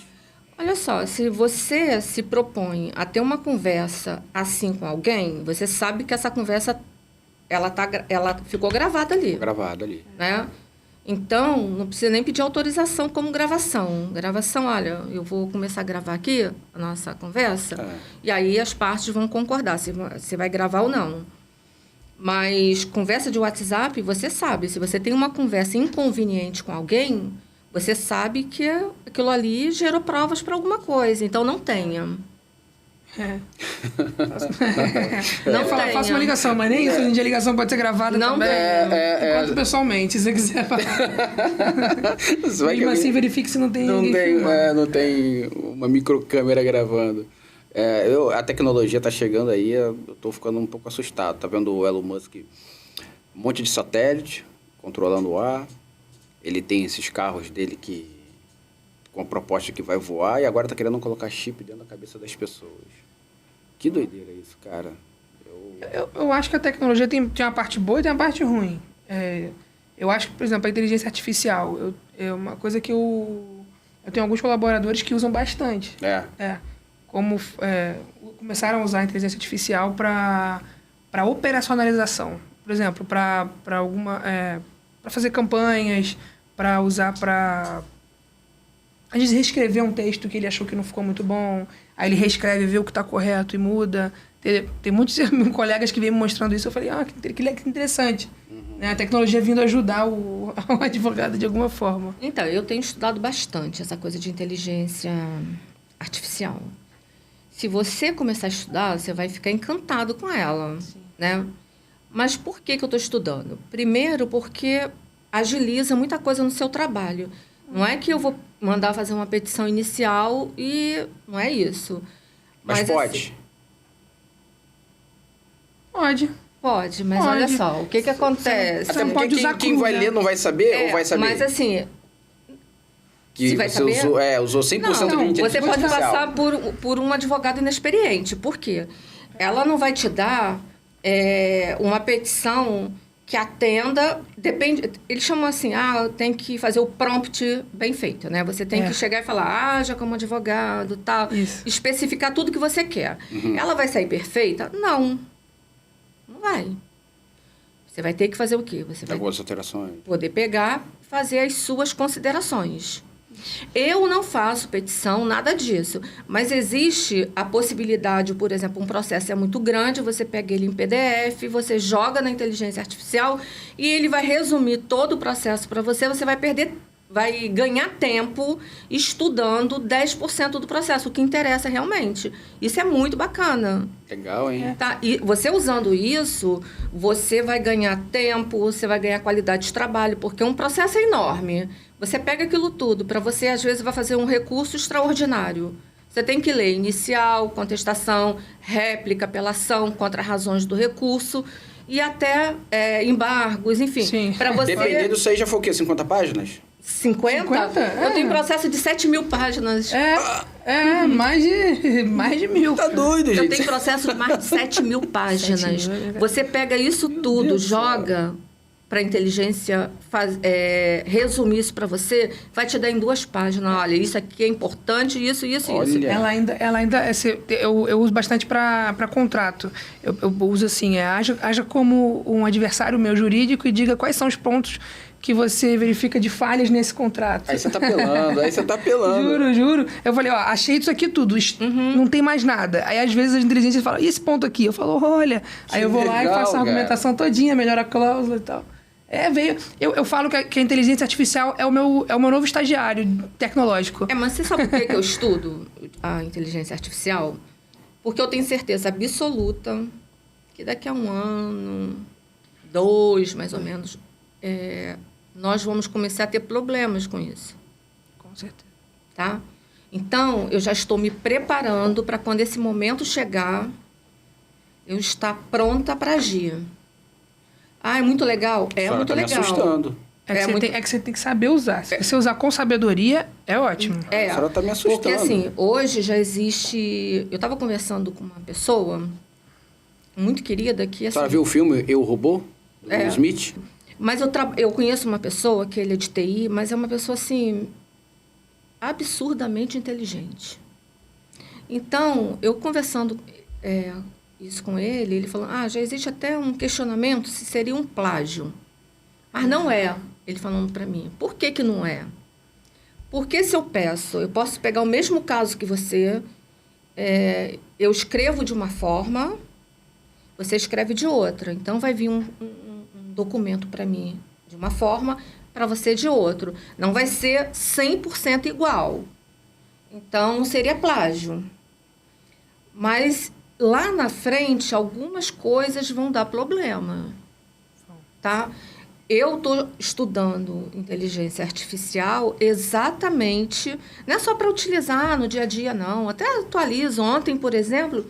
Olha só, se você se propõe a ter uma conversa assim com alguém, você sabe que essa conversa ela ficou gravada ali. Gravada ali. Né? Então, não precisa nem pedir autorização como gravação. Gravação, olha, eu vou começar a gravar aqui a nossa conversa, e aí as partes vão concordar se você vai gravar ou não. Mas conversa de WhatsApp, você sabe, se você tem uma conversa inconveniente com alguém... Você sabe que aquilo ali gerou provas para alguma coisa, então não tenha. Não faço uma ligação, mas nem isso. Hoje em dia a ligação pode ser gravada também. Enquanto pessoalmente, se você quiser falar. Mesmo assim, verifique se não tem ninguém filmando. Não tem uma microcâmera gravando. A tecnologia está chegando aí, eu estou ficando um pouco assustado. Tá vendo o Elon Musk? Um monte de satélite controlando o ar. Ele tem esses carros dele com a proposta que vai voar e agora está querendo colocar chip dentro da cabeça das pessoas. Que doideira isso, cara. Eu acho que a tecnologia tem uma parte boa e tem uma parte ruim. Eu acho que, por exemplo, a inteligência artificial é uma coisa que eu tenho alguns colaboradores que usam bastante. Começaram a usar a inteligência artificial para operacionalização. Por exemplo, para fazer campanhas, para usar para... Às vezes reescrever um texto que ele achou que não ficou muito bom, aí ele reescreve, vê o que está correto e muda. Tem muitos colegas que vêm me mostrando isso, eu falei, que interessante. A tecnologia vindo ajudar o advogado de alguma forma. Então, eu tenho estudado bastante essa coisa de inteligência artificial. Se você começar a estudar, você vai ficar encantado com ela, né? Mas por que eu estou estudando? Primeiro, porque agiliza muita coisa no seu trabalho. Não é que eu vou mandar fazer uma petição inicial e não é isso. Mas pode? Assim, Pode, mas olha só, o que acontece? Até porque quem vai ler não vai saber ou vai saber? Mas assim... Que vai você saber? usou 100% de inteligência você pode artificial. passar por um advogado inexperiente. Por quê? Ela não vai te dar... uma petição que atenda, depende, eles chamam assim, tem que fazer o prompt bem feito, né? Você tem que chegar e falar, já como advogado, tal, especificar tudo que você quer. Ela vai sair perfeita? Não vai. Você vai ter que fazer o quê? Você vai algumas alterações. Poder pegar, fazer as suas considerações. Eu não faço petição, nada disso. Mas existe a possibilidade, por exemplo, um processo é muito grande, você pega ele em PDF, você joga na inteligência artificial e ele vai resumir todo o processo para você, você vai perder vai ganhar tempo estudando 10% do processo, o que interessa realmente. Isso é muito bacana. Legal, hein? Tá? E você usando isso, você vai ganhar tempo, você vai ganhar qualidade de trabalho, porque um processo é enorme. Você pega aquilo tudo, para você, às vezes, vai fazer um recurso extraordinário. Você tem que ler inicial, contestação, réplica, apelação, contra-razões do recurso e até embargos, enfim. Para você... Dependendo disso aí, já foi o quê? 50 páginas? 50? 50? Eu tenho processo de 7.000 páginas. Mais de 1.000. Tá doido, gente. Eu tenho processo de mais de 7.000 páginas. 7.000, Você pega isso tudo, Deus joga para a inteligência resumir isso para você, vai te dar em 2 páginas. Olha, isso aqui é importante, isso. Olha. Ela ainda eu uso bastante para contrato. Eu uso assim, haja como um adversário meu jurídico e diga quais são os pontos que você verifica de falhas nesse contrato. Aí você tá apelando. Juro. Eu falei, achei isso aqui tudo, não tem mais nada. Aí, às vezes, a inteligência fala, e esse ponto aqui? Eu falo, olha. Aí eu vou lá e faço a argumentação todinha, melhoro a cláusula e tal. Eu falo que a inteligência artificial é o meu novo estagiário tecnológico. Mas você sabe por que eu estudo a inteligência artificial? Porque eu tenho certeza absoluta que daqui a 1 ano, 2, mais ou menos, nós vamos começar a ter problemas com isso. Com certeza. Tá? Então, eu já estou me preparando para quando esse momento chegar, eu estar pronta para agir. É muito legal? É muito legal. Me assustando. É que você tem que saber usar. Se você usar com sabedoria, é ótimo. A senhora está me assustando. Porque, assim, hoje já existe... Eu estava conversando com uma pessoa muito querida que... A senhora viu o filme Eu, Robô? Do Will Smith? Mas eu conheço uma pessoa que ele é de TI, mas é uma pessoa, assim, absurdamente inteligente. Então, eu conversando isso com ele falou, já existe até um questionamento se seria um plágio. Mas não é, ele falando para mim. Por que não é? Porque se eu posso pegar o mesmo caso que você, eu escrevo de uma forma, você escreve de outra. Então, vai vir um documento para mim de uma forma, para você de outro. Não vai ser 100% igual. Então, seria plágio. Mas, lá na frente, algumas coisas vão dar problema. Tá? Eu estou estudando inteligência artificial exatamente... Não é só para utilizar no dia a dia, não. Até atualizo. Ontem, por exemplo...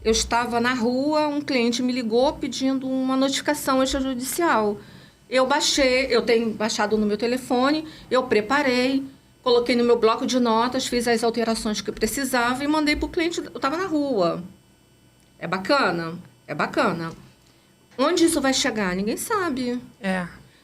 Eu estava na rua, um cliente me ligou pedindo uma notificação extrajudicial. Eu tenho baixado no meu telefone, eu preparei, coloquei no meu bloco de notas, fiz as alterações que eu precisava e mandei para o cliente. Eu estava na rua. É bacana? É bacana. Onde isso vai chegar? Ninguém sabe.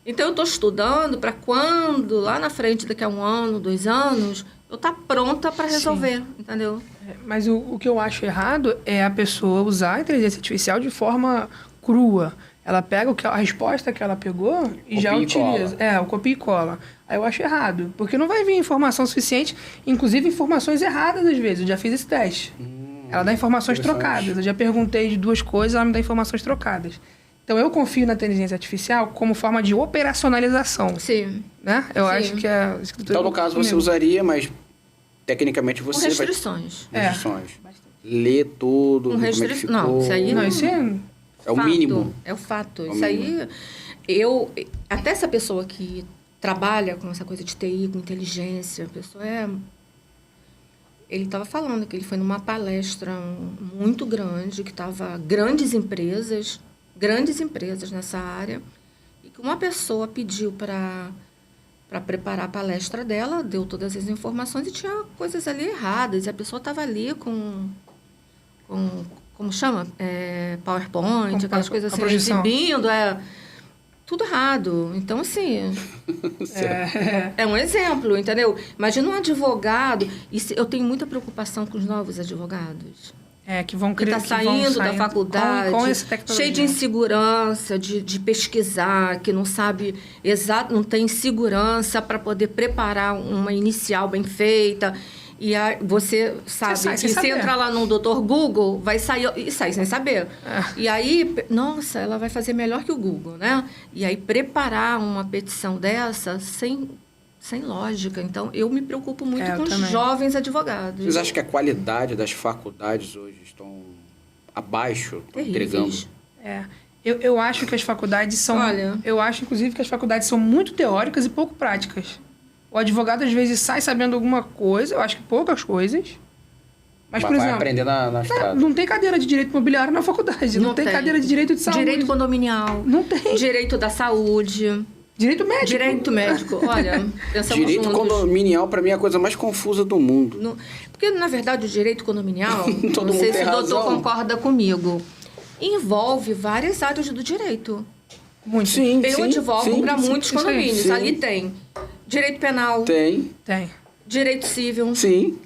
Então, eu estou estudando para quando, lá na frente, daqui a 1 ano, 2 anos, eu estar pronta para resolver, entendeu? Mas o que eu acho errado é a pessoa usar a inteligência artificial de forma crua. Ela pega a resposta que ela pegou e já utiliza. O copia e cola. Aí eu acho errado, porque não vai vir informação suficiente, inclusive informações erradas às vezes. Eu já fiz esse teste. Ela dá informações trocadas. Eu já perguntei de 2 coisas, ela me dá informações trocadas. Então, eu confio na inteligência artificial como forma de operacionalização. Sim. Né? Eu acho que a escritura... Então, no caso, você usaria, mas tecnicamente você com restrições. Restrições. Lê tudo, com restrições. Não, isso aí não... Isso é o mínimo. É o fato. É o isso mínimo. Aí... Até essa pessoa que trabalha com essa coisa de TI, com inteligência, a pessoa Ele estava falando que ele foi numa palestra muito grande, que estava grandes empresas nessa área, e que uma pessoa pediu para preparar a palestra dela, deu todas as informações e tinha coisas ali erradas, e a pessoa estava ali com como chama? PowerPoint, aquelas coisas assim, exibindo, tudo errado. Então, assim, é um exemplo, entendeu? Imagina um advogado, e eu tenho muita preocupação com os novos advogados. Que vão que está saindo da faculdade, com cheio de insegurança, de pesquisar, que não sabe não tem segurança para poder preparar uma inicial bem feita. E aí, você sabe que se entrar lá no Dr. Google, vai sair e sai sem saber. E aí, nossa, ela vai fazer melhor que o Google, né? E aí, preparar uma petição dessa sem sem lógica. Então, eu me preocupo muito com os também. jovens advogados. Vocês acham que a qualidade das faculdades hoje estão abaixo, estão entregando? Terríveis. Eu acho que as faculdades são... Olha... Eu acho, inclusive, que as faculdades são muito teóricas e pouco práticas. O advogado, às vezes, sai sabendo alguma coisa, eu acho que poucas coisas. Mas, por vai exemplo... aprender na estrada. Não tem cadeira de direito imobiliário na faculdade. Não tem cadeira de direito de saúde. Direito condominial. Não tem. Direito da saúde. Direito médico. Direito médico. Olha, pensamos Direito juntos. condominial, para mim, é a coisa mais confusa do mundo. Porque, na verdade, o direito condominial, Todo não mundo sei tem se o doutor razão. concorda comigo, envolve várias áreas do direito. Muito. Sim, Eu advogo para muitos isso aí, condomínios. sim. Ali tem direito penal, Tem, direito civil, sim.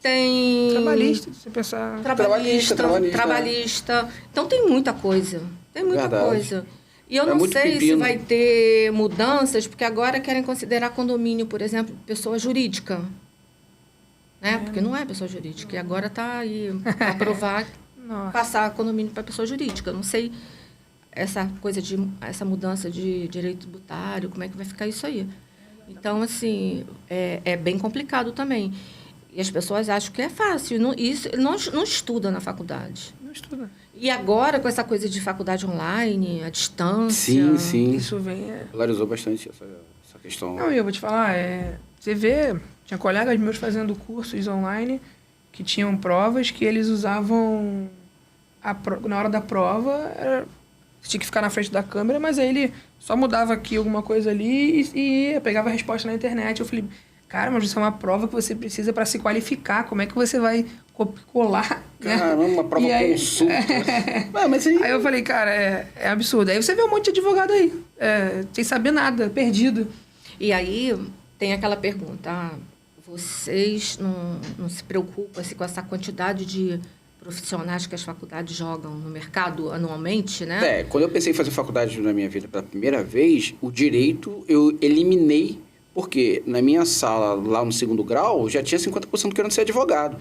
tem... Trabalhista, se você pensar... Trabalhista. Então, tem muita coisa. Tem muita Verdade. coisa. E eu É não muito sei se pepino. vai ter mudanças, porque agora querem considerar condomínio, por exemplo, pessoa jurídica. Né? Porque não é pessoa jurídica. E agora está aí para aprovar, Nossa. passar condomínio para pessoa jurídica. Não sei essa mudança de direito tributário, como é que vai ficar isso aí. Então, assim, é bem complicado também. E as pessoas acham que é fácil. Não estuda na faculdade. Não estuda. E agora, com essa coisa de faculdade online, à distância... Sim. Isso vem... Polarizou bastante essa questão. Não, eu vou te falar, você vê, tinha colegas meus fazendo cursos online que tinham provas que eles usavam na hora da prova, você tinha que ficar na frente da câmera, mas aí ele só mudava aqui alguma coisa ali e pegava a resposta na internet. Eu falei, cara, mas isso é uma prova que você precisa para se qualificar, como é que você vai colar? Caramba, uma prova consulta. Mas Aí eu falei, cara, é absurdo. Aí você vê um monte de advogado aí, sem saber nada, perdido. E aí tem aquela pergunta, vocês não se preocupam assim, com essa quantidade de profissionais que as faculdades jogam no mercado anualmente, né? Quando eu pensei em fazer faculdade na minha vida pela primeira vez, o direito eu eliminei, porque na minha sala, lá no 2º grau, já tinha 50% querendo ser advogado.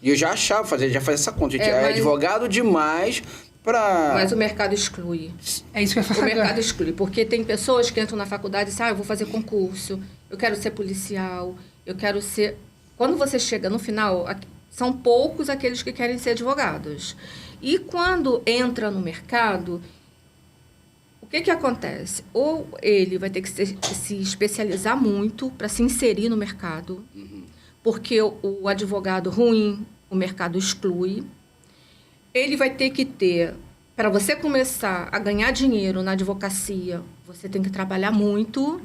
E eu já achava, já fazia essa conta, gente, é advogado demais para... Mas o mercado exclui. É isso que eu ia falar. O mercado exclui, porque tem pessoas que entram na faculdade e dizem, eu vou fazer concurso, eu quero ser policial, eu quero ser... Quando você chega no final, são poucos aqueles que querem ser advogados. E quando entra no mercado, o que acontece? Ou ele vai ter que se especializar muito para se inserir no mercado, porque o advogado ruim, o mercado exclui. Ele vai ter que ter, para você começar a ganhar dinheiro na advocacia, você tem que trabalhar muito.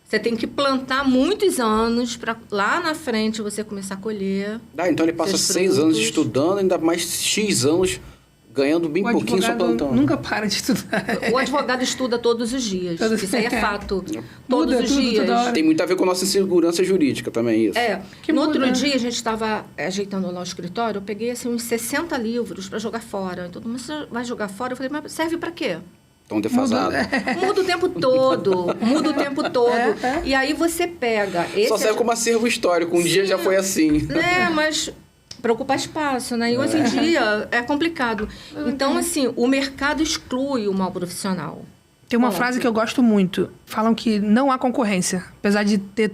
Você tem que plantar muitos anos para lá na frente você começar a colher. Então ele passa 6 anos estudando, ainda mais X anos ganhando bem pouquinho só plantando. Nunca para de estudar. O advogado estuda todos os dias. Isso aí é fato. Todos os tudo, dias. toda hora. Tem muito a ver com a nossa insegurança jurídica também, isso. No outro dia, a gente estava ajeitando lá o escritório, eu peguei assim, uns 60 livros para jogar fora. E todo mundo, você vai jogar fora? Eu falei, mas serve para quê? Tão defasado. Muda o tempo todo. E aí você pega... Só serve como acervo histórico. Um dia já foi assim. Mas para ocupar espaço, né? E hoje em dia é complicado. Então, assim, o mercado exclui o mau profissional. Tem uma frase que eu gosto muito. Falam que não há concorrência, apesar de ter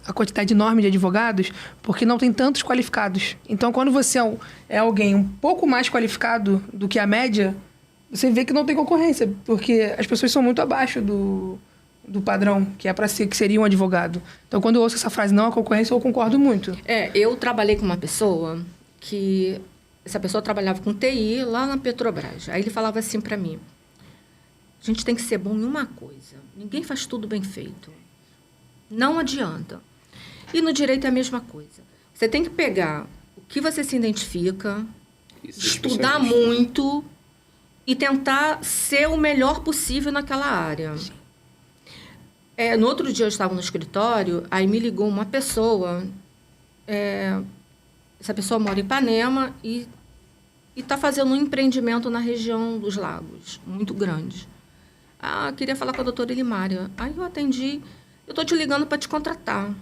a quantidade enorme de advogados, porque não tem tantos qualificados. Então, quando você é alguém um pouco mais qualificado do que a média, você vê que não tem concorrência, porque as pessoas são muito abaixo do padrão, que é para ser que seria um advogado. Então, quando eu ouço essa frase, não há concorrência, eu concordo muito. Eu trabalhei com uma pessoa que... Essa pessoa trabalhava com TI lá na Petrobras. Aí ele falava assim para mim, a gente tem que ser bom em uma coisa. Ninguém faz tudo bem feito. Não adianta. E no direito é a mesma coisa. Você tem que pegar o que você se identifica, estudar muito e tentar ser o melhor possível naquela área. No outro dia eu estava no escritório, aí me ligou uma pessoa, essa pessoa mora em Ipanema e está fazendo um empreendimento na região dos Lagos, muito grande. Queria falar com a doutora Elimária. Aí eu atendi, eu estou te ligando para te contratar.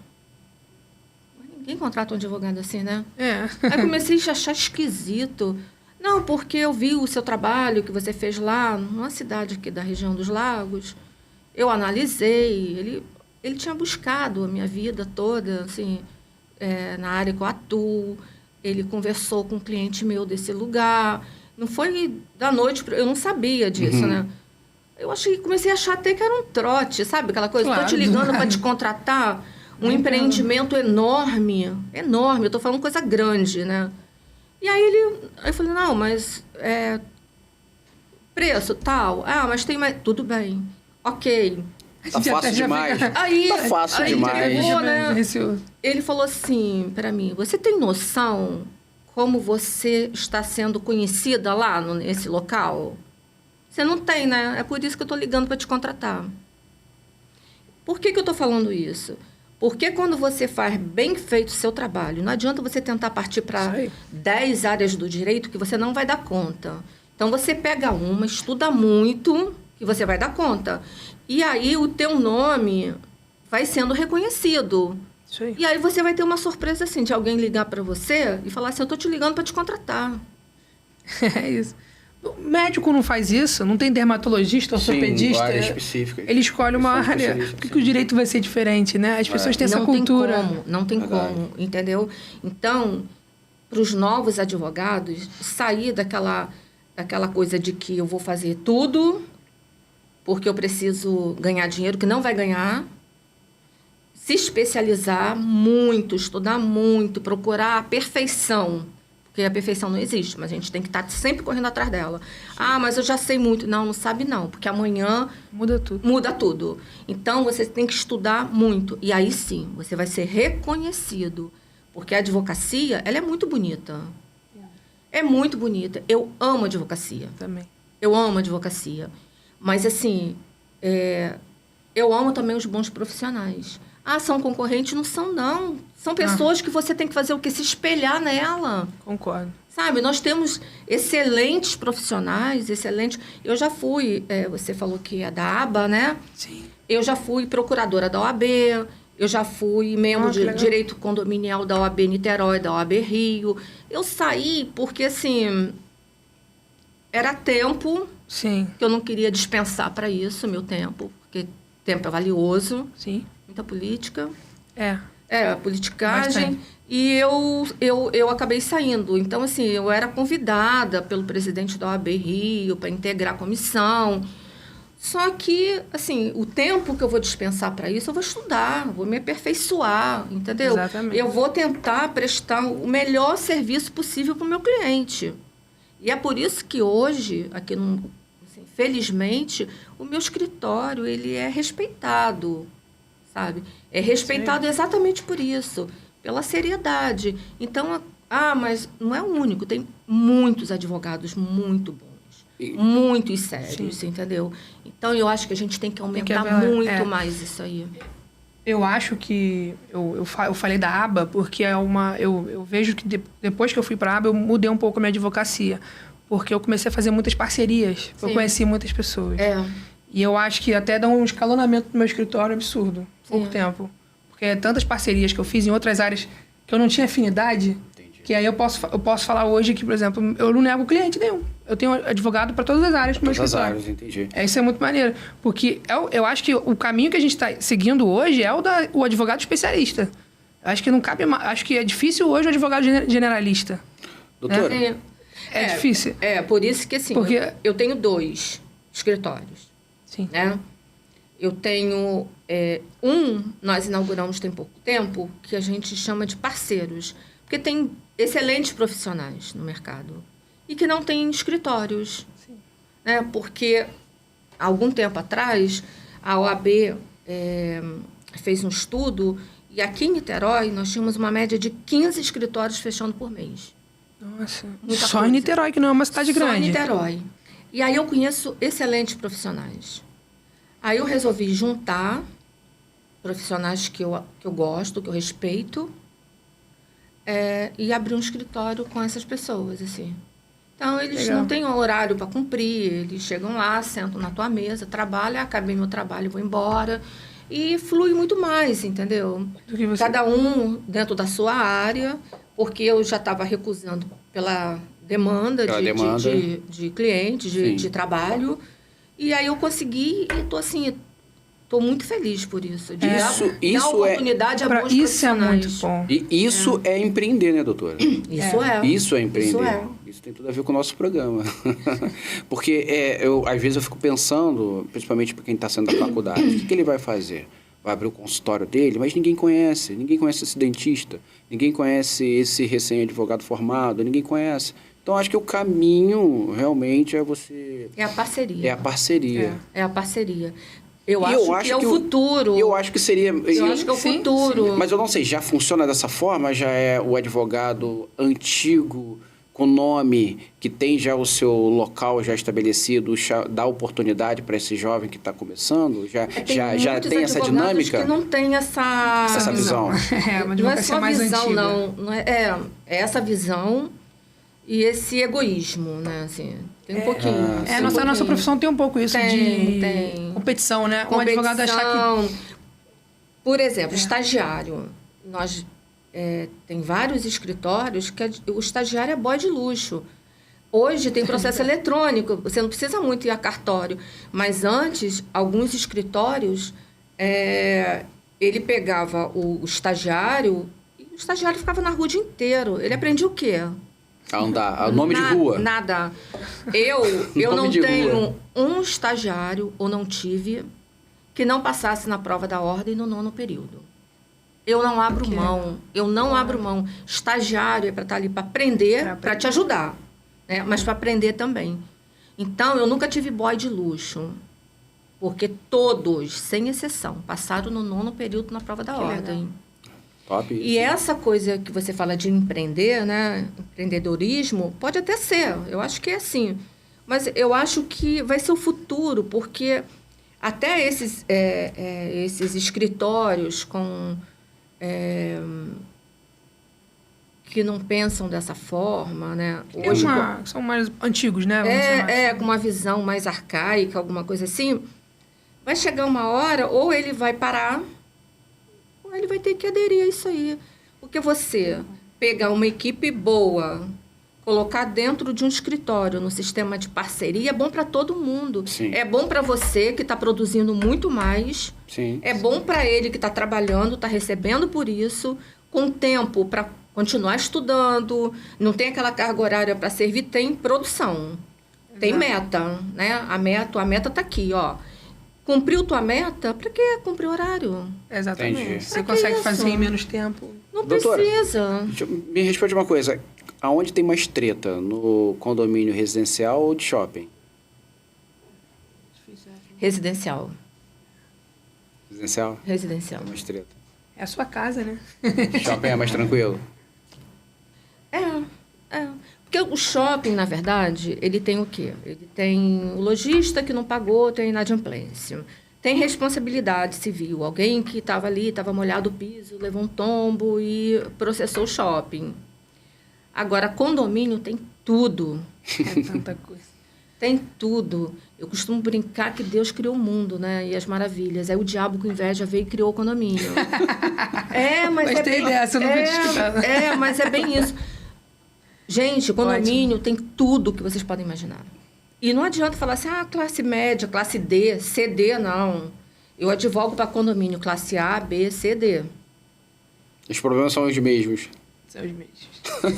Mas ninguém contrata um advogado assim, né? Aí comecei a achar esquisito. Não, porque eu vi o seu trabalho que você fez lá, numa cidade aqui da região dos Lagos. Eu analisei, ele ele tinha buscado a minha vida toda, assim, na área que eu atuo. Ele conversou com um cliente meu desse lugar. Não foi da noite... Eu não sabia disso, né? Comecei a achar até que era um trote, sabe? Aquela coisa, Claro, estou te ligando para te contratar. Um empreendimento enorme. Enorme, eu estou falando coisa grande, né? E aí eu falei, não, mas... preço, tal. Ah, mas tem mais... Tudo bem. Ok. Tá fácil demais. Aí, tá fácil aí demais. Pegou, né? Ele falou assim para mim, você tem noção como você está sendo conhecida lá nesse local? Você não tem, né? É por isso que eu estou ligando para te contratar. Por que eu estou falando isso? Porque quando você faz bem feito o seu trabalho, não adianta você tentar partir para 10 áreas do direito que você não vai dar conta. Então, você pega uma, estuda muito, que você vai dar conta. E aí, o teu nome vai sendo reconhecido. Isso aí. E aí, você vai ter uma surpresa, assim, de alguém ligar para você e falar assim, eu estou te ligando para te contratar. É isso. O médico não faz isso, não tem dermatologista, ortopedista. Área específica. Ele escolhe uma área. Por que o direito vai ser diferente, né? As pessoas têm essa cultura. Não tem como, entendeu? Então, para os novos advogados, sair daquela coisa de que eu vou fazer tudo porque eu preciso ganhar dinheiro, que não vai ganhar, se especializar muito, estudar muito, procurar a perfeição. Porque a perfeição não existe, mas a gente tem que estar sempre correndo atrás dela. Ah, mas eu já sei muito. Não sabe não, porque amanhã... Muda tudo. Muda tudo. Então, você tem que estudar muito. E aí, sim, você vai ser reconhecido. Porque a advocacia, ela é muito bonita. É muito bonita. Eu amo advocacia. Também. Eu amo advocacia. Mas, assim, eu amo também os bons profissionais. Ah, são concorrentes? Não são, não. São pessoas que você tem que fazer o quê? Se espelhar nela. Concordo. Sabe, nós temos excelentes profissionais, excelentes... Eu já fui, você falou que é da ABA, né? Sim. Eu já fui procuradora da OAB, eu já fui membro de direito condominial da OAB Niterói, da OAB Rio. Eu saí porque, assim, era tempo... Sim. Que eu não queria dispensar para isso, meu tempo, porque tempo é valioso. Sim. Muita política. Bastante. Politicagem. E eu acabei saindo. Então, assim, eu era convidada pelo presidente da OAB Rio para integrar a comissão. Só que, assim, o tempo que eu vou dispensar para isso, eu vou estudar, vou me aperfeiçoar, entendeu? Exatamente. Eu vou tentar prestar o melhor serviço possível para o meu cliente. E é por isso que hoje, aqui felizmente, o meu escritório ele é respeitado, sabe? É respeitado exatamente por isso, pela seriedade. Então, mas não é o único, tem muitos advogados muito bons, muitos sérios, entendeu? Então, eu acho que a gente tem que aumentar muito mais isso aí. Eu acho que... Eu falei da aba porque eu vejo que depois que eu fui para a aba, eu mudei um pouco a minha advocacia. Porque eu comecei a fazer muitas parcerias. Eu conheci muitas pessoas. E eu acho que até dá um escalonamento no meu escritório absurdo. Pouco tempo. Porque tantas parcerias que eu fiz em outras áreas que eu não tinha afinidade... Entendi. Que aí eu posso falar hoje que, por exemplo, eu não nego cliente nenhum. Eu tenho advogado para todas as áreas do meu escritório. Todas as áreas, entendi. Isso é muito maneiro. Porque eu acho que o caminho que a gente está seguindo hoje é o advogado especialista. Eu acho que não cabe mais... Acho que é difícil hoje o advogado generalista. Doutora... Né? É difícil. Por isso que, assim, porque... eu tenho 2 escritórios. Sim. Né? Eu tenho... nós inauguramos tem pouco tempo, que a gente chama de parceiros. Porque tem excelentes profissionais no mercado. E que não tem escritórios. Sim. Né? Porque, há algum tempo atrás, a OAB fez um estudo, e aqui em Niterói, nós tínhamos uma média de 15 escritórios fechando por mês. Nossa, muita só coisa. Em Niterói, que não é uma cidade grande. Só em Niterói. E aí eu conheço excelentes profissionais. Aí eu resolvi juntar profissionais que eu gosto, que eu respeito, e abrir um escritório com essas pessoas, assim. Então, eles não têm horário para cumprir, eles chegam lá, sentam na tua mesa, trabalham, acabei meu trabalho, vou embora. E flui muito mais, entendeu? Cada um dentro da sua área... Porque eu já estava recusando pela demanda de clientes, de trabalho. E aí eu consegui e estou assim, estou muito feliz por isso. De dar oportunidade a bons Isso é profissionais. muito bom. E isso é empreender, né, doutora? Isso é empreender. Isso tem tudo a ver com o nosso programa. Porque às vezes eu fico pensando, principalmente para quem está saindo da faculdade, o que ele vai fazer? Vai abrir o consultório dele, mas ninguém conhece esse dentista, ninguém conhece esse recém-advogado formado, ninguém conhece. Então, acho que o caminho realmente é você... É a parceria. É a parceria. É a parceria. Eu acho que é o futuro. Eu acho que seria... Eu acho que é o futuro. Sim. Mas eu não sei, já funciona dessa forma? Já é o advogado antigo, com nome, que tem já o seu local já estabelecido, dá oportunidade para esse jovem que está começando? Já tem essa dinâmica? Que não tem essa visão. Não é só visão, não. É essa visão e esse egoísmo, né? Assim, tem um pouquinho. A nossa profissão tem um pouco isso de competição, né? Um advogado achar que... Por exemplo, estagiário. Nós... tem vários escritórios que o estagiário é boy de luxo. Hoje tem processo eletrônico, você não precisa muito ir a cartório. Mas antes, alguns escritórios, ele pegava o estagiário e o estagiário ficava na rua o dia inteiro. Ele aprendia o quê? A andar, nome de rua? Nada. Eu não tenho um estagiário, ou não tive, que não passasse na prova da ordem no 9º período. Eu não abro mão. Eu não abro mão. Estagiário é para estar ali para aprender, para te ajudar, né? Mas para aprender também. Então, eu nunca tive boy de luxo. Porque todos, sem exceção, passaram no 9º período na prova da ordem. Legal. Top. E essa coisa que você fala de empreender, né? Empreendedorismo, pode até ser. Eu acho que é assim. Mas eu acho que vai ser o futuro, porque até esses escritórios que não pensam dessa forma, né? Hoje são mais antigos, né? Com uma visão mais arcaica, alguma coisa assim. Vai chegar uma hora, ou ele vai parar, ou ele vai ter que aderir a isso aí. Porque você pegar uma equipe boa, colocar dentro de um escritório, no sistema de parceria, é bom para todo mundo. Sim. É bom para você, que está produzindo muito mais. Sim. É bom para ele, que está trabalhando, está recebendo por isso, com tempo para continuar estudando, não tem aquela carga horária para servir, tem produção. Exato. Tem meta, né? A meta está aqui, ó. Cumpriu tua meta, para que cumprir horário? Exatamente. Entendi. Você consegue fazer em menos tempo. Não Doutora, precisa. Me responde uma coisa. Aonde tem mais treta? No condomínio residencial ou de shopping? Residencial. Residencial? Residencial. Mais treta. É a sua casa, né? Shopping é mais tranquilo? Porque o shopping, na verdade, ele tem o quê? Ele tem o lojista que não pagou, tem inadimplência. Tem responsabilidade civil. Alguém que estava ali, estava molhado o piso, levou um tombo e processou o shopping. Agora, condomínio tem tudo. É tanta coisa. Tem tudo. Eu costumo brincar que Deus criou o mundo, né? E as maravilhas. Aí o diabo, com inveja, veio e criou o condomínio. Mas gostei dessa, eu nunca tinha escutado. Mas é bem isso. Gente, condomínio tem tudo que vocês podem imaginar. E não adianta falar assim, classe média, classe D, CD, não. Eu advogo para condomínio classe A, B, C, D. Os problemas são os mesmos. São os mesmos.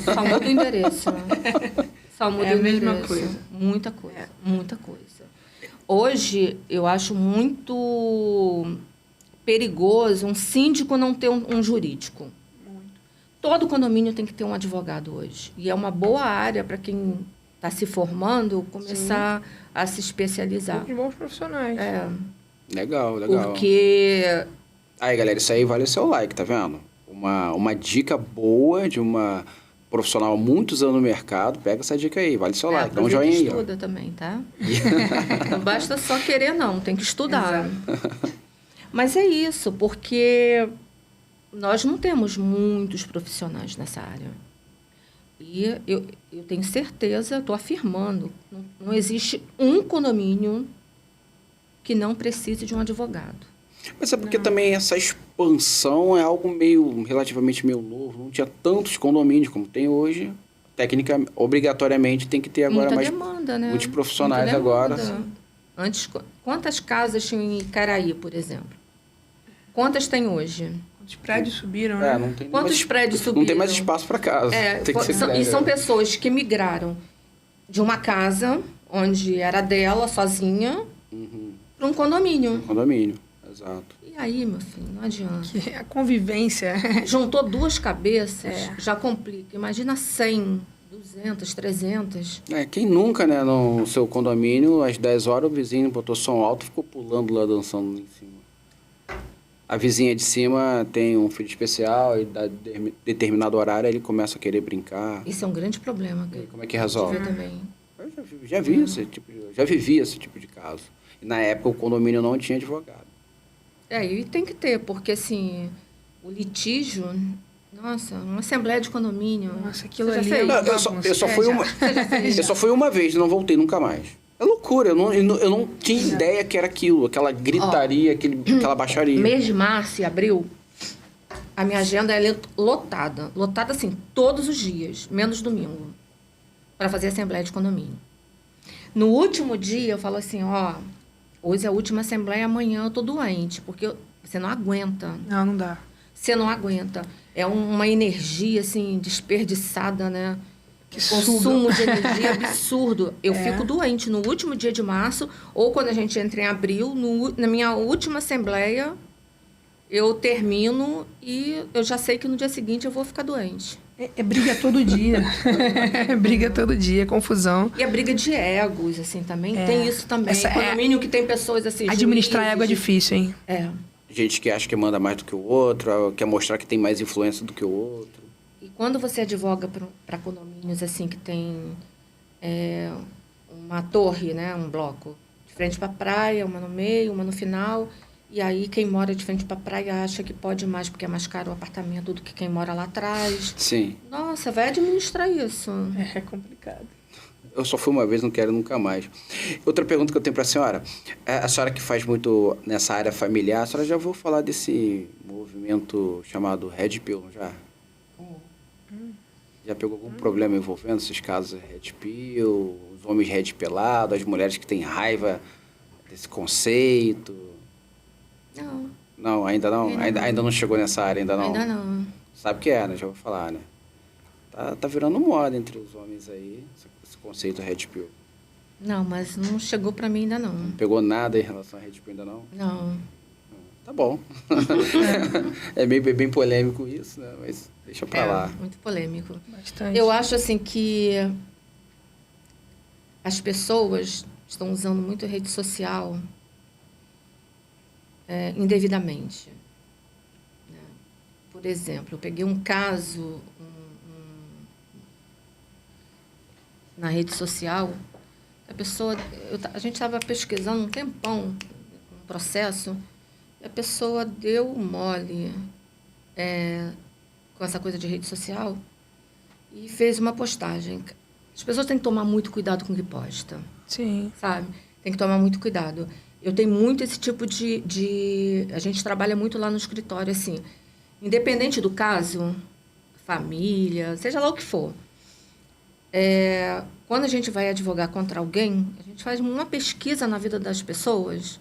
Só muda o endereço. Só muda o endereço. É a mesma coisa. Muita coisa, muita coisa. Hoje, eu acho muito perigoso um síndico não ter um jurídico. Todo condomínio tem que ter um advogado hoje. E é uma boa área para quem está se formando começar a se especializar. De bons profissionais. Legal. Porque... Aí, galera, isso aí vale o seu like, tá vendo? Uma dica boa de uma profissional há muitos anos no mercado. Pega essa dica aí, vale o seu like. Dá um joinha aí. Estuda também, tá? Não basta só querer, não. Tem que estudar. Mas é isso, porque... Nós não temos muitos profissionais nessa área. E eu tenho certeza, estou afirmando, não existe um condomínio que não precise de um advogado. Mas é porque também essa expansão é algo relativamente meio novo. Não tinha tantos condomínios como tem hoje. Obrigatoriamente tem que ter agora muita mais demanda, né? muitos profissionais muita agora. Assim. Antes, quantas casas tinham em Icaraí, por exemplo? Quantas tem hoje? Os prédios subiram, né? Não tem Quantos mais, prédios subiram? Não tem mais espaço para casa. Tem que ser E são pessoas que migraram de uma casa onde era dela, sozinha, para um condomínio. Condomínio, exato. E aí, meu filho, não adianta. Que a convivência. Juntou duas cabeças, já complica. Imagina 100, 200, 300. Quem nunca, né, no seu condomínio, às 10 horas, o vizinho botou som alto e ficou pulando lá, dançando lá em cima. A vizinha de cima tem um filho especial e dá determinado horário ele começa a querer brincar. Isso é um grande problema. E como é que resolve? Eu também. Eu já vivi esse tipo de caso. E na época o condomínio não tinha advogado. E tem que ter, porque assim, o litígio, nossa, uma assembleia de condomínio. Nossa, aquilo Você já ali fez? é Eu só fui uma vez, não voltei nunca mais. É loucura, eu não tinha ideia que era aquilo, aquela gritaria, aquela baixaria. Mês de março e abril, a minha agenda é lotada. Lotada, assim, todos os dias, menos domingo, para fazer assembleia de condomínio. No último dia, eu falo assim, hoje é a última assembleia, amanhã eu tô doente, porque você não aguenta. Não dá. Você não aguenta. É uma energia, assim, desperdiçada, né? Consumo de energia absurdo. Eu fico doente no último dia de março, ou quando a gente entra em abril, na minha última assembleia, eu termino e eu já sei que no dia seguinte eu vou ficar doente. É briga todo dia. Briga todo dia, confusão. E a briga de egos, assim, também. Tem isso também. Condomínio que tem pessoas assim... Administrar ego é difícil, hein? Gente que acha que manda mais do que o outro, quer mostrar que tem mais influência do que o outro. E quando você advoga para condomínios assim que tem uma torre, né, um bloco, de frente para a praia, uma no meio, uma no final, e aí quem mora de frente para a praia acha que pode mais porque é mais caro o apartamento do que quem mora lá atrás. Sim. Nossa, vai administrar isso. É complicado. Eu só fui uma vez, não quero nunca mais. Outra pergunta que eu tenho para a senhora. A senhora que faz muito nessa área familiar, a senhora já ouviu falar desse movimento chamado Red Pill, já? Já pegou algum problema envolvendo esses casos Red Pill, os homens Red Pelado, as mulheres que têm raiva desse conceito? Não. Não, ainda não? Ainda não chegou nessa área, ainda não? Ainda não. Sabe o que é, né? Já vou falar, né? Tá virando moda entre os homens aí, esse conceito Red Pill. Não, mas não chegou para mim ainda não. Não pegou nada em relação a Red Pill ainda não? Não. Tá bom. É bem polêmico isso, né? Mas deixa pra lá. Muito polêmico. Bastante. Eu acho assim que as pessoas estão usando muito a rede social indevidamente. Né? Por exemplo, eu peguei um caso na rede social, a gente estava pesquisando um tempão um processo, e a pessoa deu mole com essa coisa de rede social e fez uma postagem. As pessoas têm que tomar muito cuidado com o que posta. Sim. Sabe? Tem que tomar muito cuidado. Eu tenho muito esse tipo de... A gente trabalha muito lá no escritório, assim. Independente do caso, família, seja lá o que for. Quando a gente vai advogar contra alguém, a gente faz uma pesquisa na vida das pessoas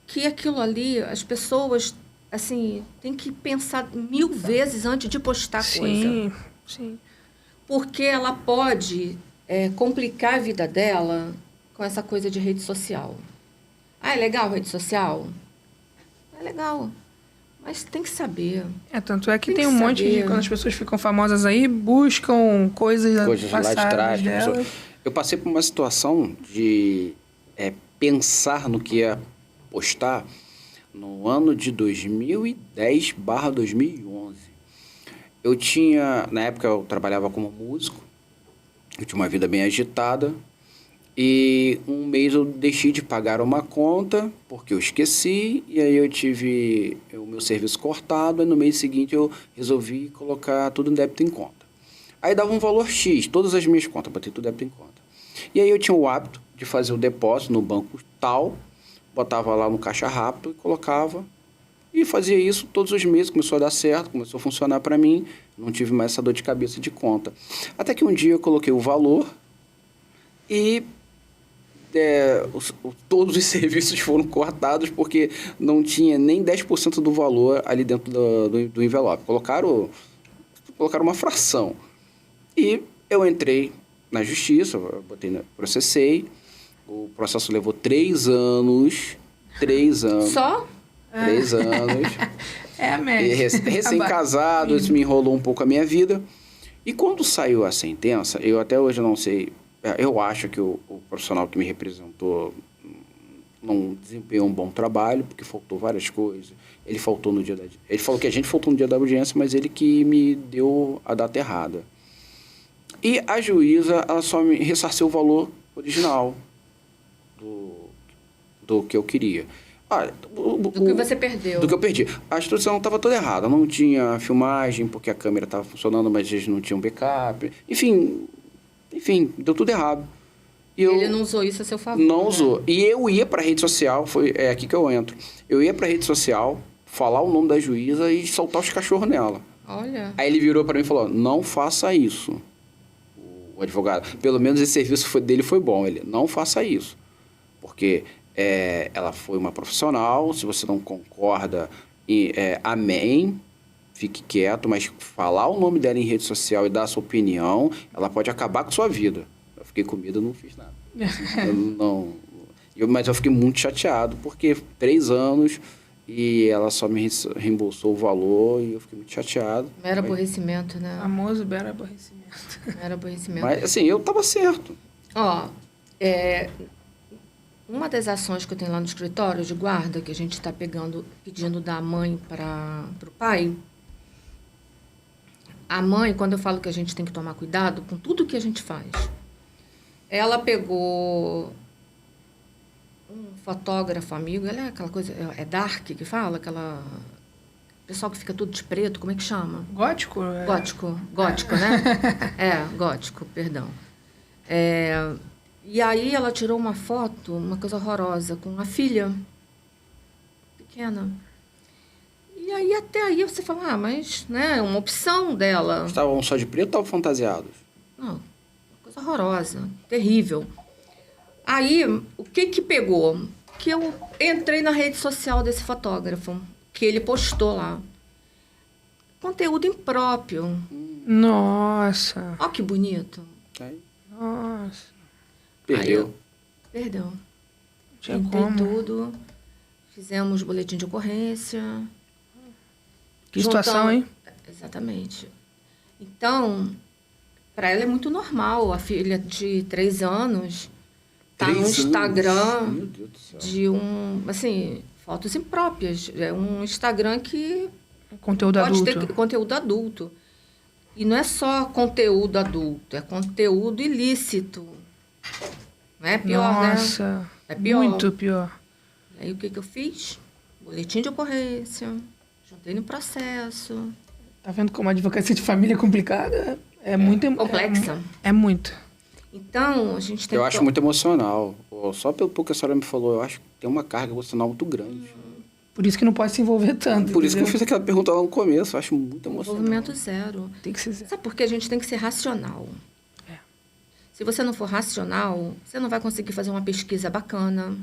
que aquilo ali, as pessoas, assim, têm que pensar 1000 vezes antes de postar coisa. Sim. Porque ela pode complicar a vida dela com essa coisa de rede social. É legal rede social? É legal. Mas tem que saber. Tanto é que tem um monte de... Quando as pessoas ficam famosas aí, buscam coisas lá de trás. Delas. Eu passei por uma situação de pensar no que ia postar no ano de 2010/2011. Eu tinha... Na época eu trabalhava como músico. Eu tinha uma vida bem agitada. E um mês eu deixei de pagar uma conta, porque eu esqueci, e aí eu tive o meu serviço cortado, e no mês seguinte eu resolvi colocar tudo em débito em conta. Aí dava um valor X, todas as minhas contas, botei tudo débito em conta. E aí eu tinha o hábito de fazer o depósito no banco tal, botava lá no caixa rápido e colocava, e fazia isso todos os meses, começou a dar certo, começou a funcionar para mim, não tive mais essa dor de cabeça de conta. Até que um dia eu coloquei o valor e todos os serviços foram cortados porque não tinha nem 10% do valor ali dentro do envelope. Colocaram uma fração. E eu entrei na justiça, processei. O processo levou 3 anos. 3 anos. Só? 3 anos. É a média. Recém-casado, isso me enrolou um pouco a minha vida. E quando saiu a sentença, eu até hoje não sei, eu acho que o profissional que me representou não desempenhou um bom trabalho, porque faltou várias coisas. Ele falou que a gente faltou no dia da audiência, mas ele que me deu a data errada. E a juíza, ela só me ressarceu o valor original do que eu queria. Do que você perdeu. Do que eu perdi. A instrução estava toda errada. Não tinha filmagem, porque a câmera estava funcionando, mas eles não tinham backup. Enfim, deu tudo errado. Ele não usou isso a seu favor. Não usou. E eu ia para a rede social, é aqui que eu entro. Eu ia para a rede social, falar o nome da juíza e soltar os cachorros nela. Olha. Aí ele virou para mim e falou, não faça isso. O advogado, pelo menos esse serviço dele foi bom. Ele, não faça isso. Porque... ela foi uma profissional, se você não concorda, amém, fique quieto, mas falar o nome dela em rede social e dar a sua opinião, ela pode acabar com a sua vida. Eu fiquei com medo, não fiz nada. Mas eu fiquei muito chateado, porque 3 anos e ela só me reembolsou o valor e eu fiquei muito chateado. Mero aborrecimento, né? Famoso mero aborrecimento. Mero aborrecimento. Mas, assim, eu tava certo. Uma das ações que eu tenho lá no escritório de guarda, que a gente está pedindo da mãe para o pai, a mãe, quando eu falo que a gente tem que tomar cuidado com tudo que a gente faz, ela pegou um fotógrafo amigo, ela é aquela coisa, é dark que fala, aquela... pessoal que fica tudo de preto, como é que chama? Gótico? Gótico, né? Gótico, perdão. E aí ela tirou uma foto, uma coisa horrorosa, com a filha pequena. E aí até aí você fala, mas é uma opção dela. Estavam só de preto ou estavam fantasiados? Não, uma coisa horrorosa, terrível. Aí, o que pegou? Que eu entrei na rede social desse fotógrafo, que ele postou lá. Conteúdo impróprio. Nossa. Ó que bonito. Nossa. Perdeu. Perdeu. Tinha Tentei como. tudo. Fizemos boletim de ocorrência. Que situação, hein? Exatamente. Então, para ela é muito normal. A filha de 3 anos tá no Instagram Meu Deus do céu. de fotos impróprias. É um Instagram que Conteúdo pode adulto. ter conteúdo adulto. E não é só conteúdo adulto, é conteúdo ilícito. Não é pior, Nossa. né? É pior. Muito pior. E aí, o que eu fiz? Boletim de ocorrência, juntei no processo. Tá vendo como a advocacia de família é complicada? É muito... Complexa. É muito. Então, a gente tem Eu acho muito emocional. Só pelo que a senhora me falou, eu acho que tem uma carga emocional muito grande. Por isso que não pode se envolver tanto. Por isso que eu entendeu? fiz aquela pergunta lá no começo. Eu acho muito emocional. Envolvimento zero. Tem que ser... Sabe por que a gente tem que ser racional? Se você não for racional, você não vai conseguir fazer uma pesquisa bacana.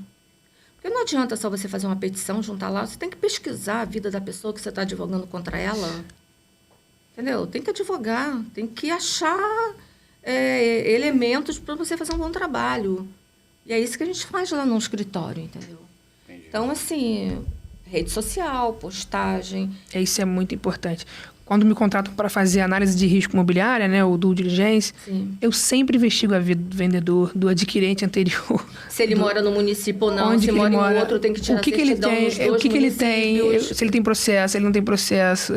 Porque não adianta só você fazer uma petição, juntar lá. Você tem que pesquisar a vida da pessoa que você está advogando contra ela. Entendeu? Tem que advogar, tem que achar elementos para você fazer um bom trabalho. E é isso que a gente faz lá no escritório, entendeu? Entendi. Então, assim, rede social, postagem. Isso é muito importante. Quando me contratam para fazer análise de risco imobiliária, né, o due diligence, Sim. eu sempre investigo a vida do vendedor, do adquirente anterior. Se ele mora no município ou não, Onde se que mora ele mora, em outro, tem que tirar o que ele certidão tem, nos dois o que ele tem, municípios. se ele tem processo, se ele não tem processo,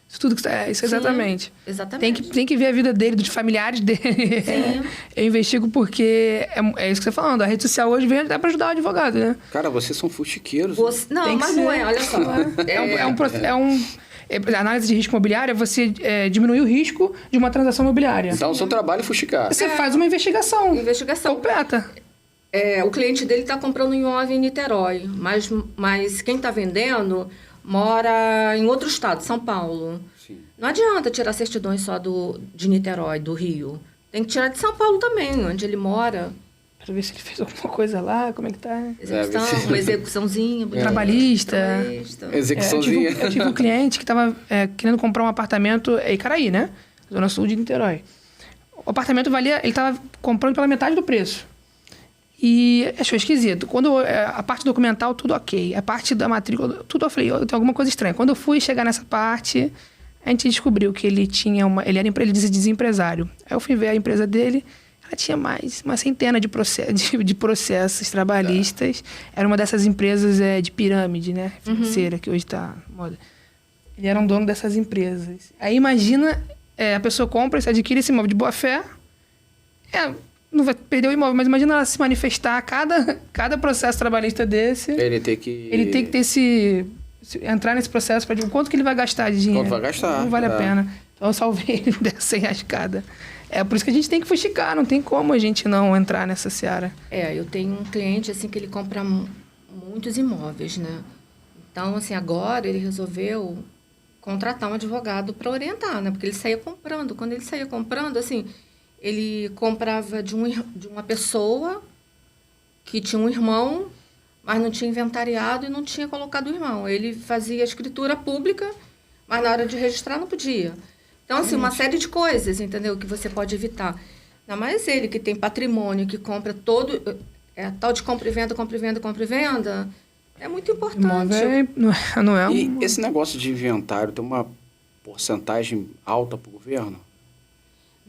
isso tudo que isso exatamente. Exatamente. Tem que ver a vida dele, dos familiares dele. Sim. Eu investigo porque é isso que você está falando. A rede social hoje vem até para ajudar o advogado, né? Cara, vocês são fuxiqueiros. Não, Tem que mas ser. não é, olha só. A análise de risco imobiliário é você diminuir o risco de uma transação imobiliária. Então, o seu trabalho é fuxicar. Você faz uma investigação completa. O cliente dele está comprando um imóvel em Niterói, mas quem está vendendo mora em outro estado, São Paulo. Sim. Não adianta tirar certidões só de Niterói, do Rio. Tem que tirar de São Paulo também, onde ele mora. Quero ver se ele fez alguma coisa lá, como é que tá. Execução, uma execuçãozinha. Trabalhista. Execuçãozinha. Eu tive um cliente que estava querendo comprar um apartamento em Icaraí, né? Zona Sul de Niterói. O apartamento valia... Ele estava comprando pela metade do preço. E achou esquisito. Quando a parte documental, tudo ok. A parte da matrícula, tudo eu falei, tem alguma coisa estranha. Quando eu fui chegar nessa parte, a gente descobriu que ele tinha ele dizia empresário. Aí eu fui ver a empresa dele, ela tinha mais uma centena de processos trabalhistas. Era uma dessas empresas de pirâmide, né? Financeira, que hoje está moda. Ele era um dono dessas empresas. Aí imagina, a pessoa compra, adquire esse imóvel de boa fé, não vai perder o imóvel, mas imagina ela se manifestar cada processo trabalhista desse. Ele tem que ter entrar nesse processo para dizer quanto que ele vai gastar de dinheiro. Quanto vai gastar. Não vale a pena. Então eu salvei ele R$10 cada. É por isso que a gente tem que fuxicar, não tem como a gente não entrar nessa seara. Eu tenho um cliente assim que ele compra muitos imóveis, né? Então, assim, agora ele resolveu contratar um advogado para orientar, né? Porque ele saía comprando. Quando ele saía comprando, assim, ele comprava de uma pessoa que tinha um irmão, mas não tinha inventariado e não tinha colocado o irmão. Ele fazia a escritura pública, mas na hora de registrar não podia. Então, assim, uma série de coisas, entendeu? Que você pode evitar. Ainda mais ele que tem patrimônio, que compra todo... tal de compra e venda, compra e venda, compra e venda. É muito importante. Imóvel não é E esse negócio de inventário tem uma porcentagem alta para o governo?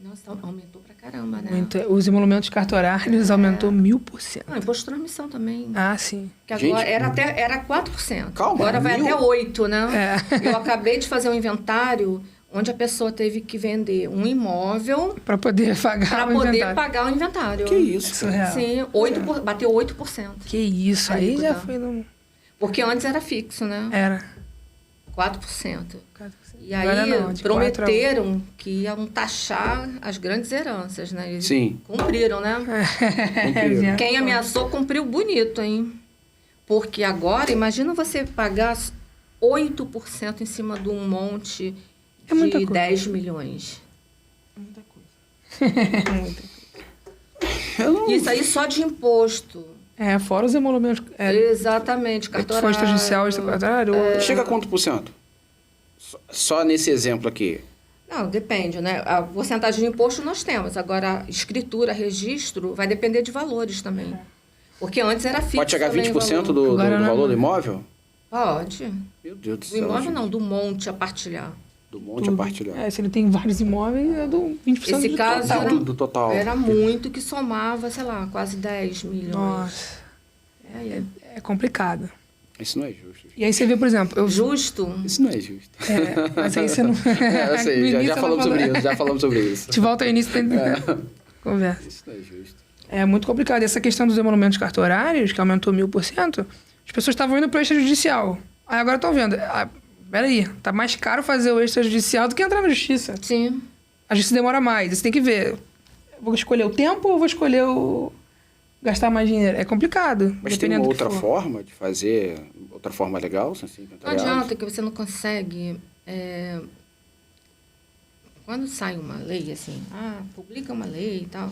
Nossa, aumentou pra caramba, né? Os emolumentos cartorários aumentou 1000%. Imposto de transmissão também. Ah, sim. Que agora era 4%. Calma, agora vai até 8%, né? Eu acabei de fazer um inventário onde a pessoa teve que vender um imóvel para poder pagar o inventário. Que isso? Surreal. Sim, bateu 8%. Que isso, aí já foi... Porque antes era fixo, né? Era. 4%. E aí não, prometeram que iam taxar as grandes heranças, né? Eles Sim. Cumpriram, né? Cumpriram. Quem ameaçou cumpriu bonito, hein? Porque agora, imagina você pagar 8% em cima de um monte de 10 milhões. É muita coisa. Muita coisa. Isso aí só de imposto. Fora os emolumentos. Exatamente, cartorário. Foi extrajudicial, cartorário. Chega a quanto por cento? Só nesse exemplo aqui. Não, depende, né? A porcentagem de imposto nós temos. Agora, escritura, registro, vai depender de valores também. Porque antes era fixo. Pode chegar a 20% do valor do imóvel? Pode. Meu Deus do céu. Do imóvel gente. não, do monte a partilhar. Do monte a partilhar. Se ele tem vários imóveis, é do 20% Esse caso total. Do total. Era muito que somava, sei lá, quase 10 milhões. Nossa. É complicado. Isso não é justo. E aí você vê, por exemplo... Justo? Isso não é justo. Mas aí você não... Eu sei, já falamos sobre isso. Já falamos sobre isso. Te volta ao início da conversa. Isso não é justo. É muito complicado. E essa questão dos emolumentos cartorários, que aumentou 1000%, as pessoas estavam indo para o extrajudicial. Aí agora estão vendo. Peraí, tá mais caro fazer o extrajudicial do que entrar na justiça. Sim. A justiça demora mais. Você tem que ver. Vou escolher o tempo ou vou escolher gastar mais dinheiro? É complicado. Mas tem uma outra forma de fazer, outra forma legal? Assim, não adianta que você não consegue... Quando sai uma lei, assim, publica uma lei e tal,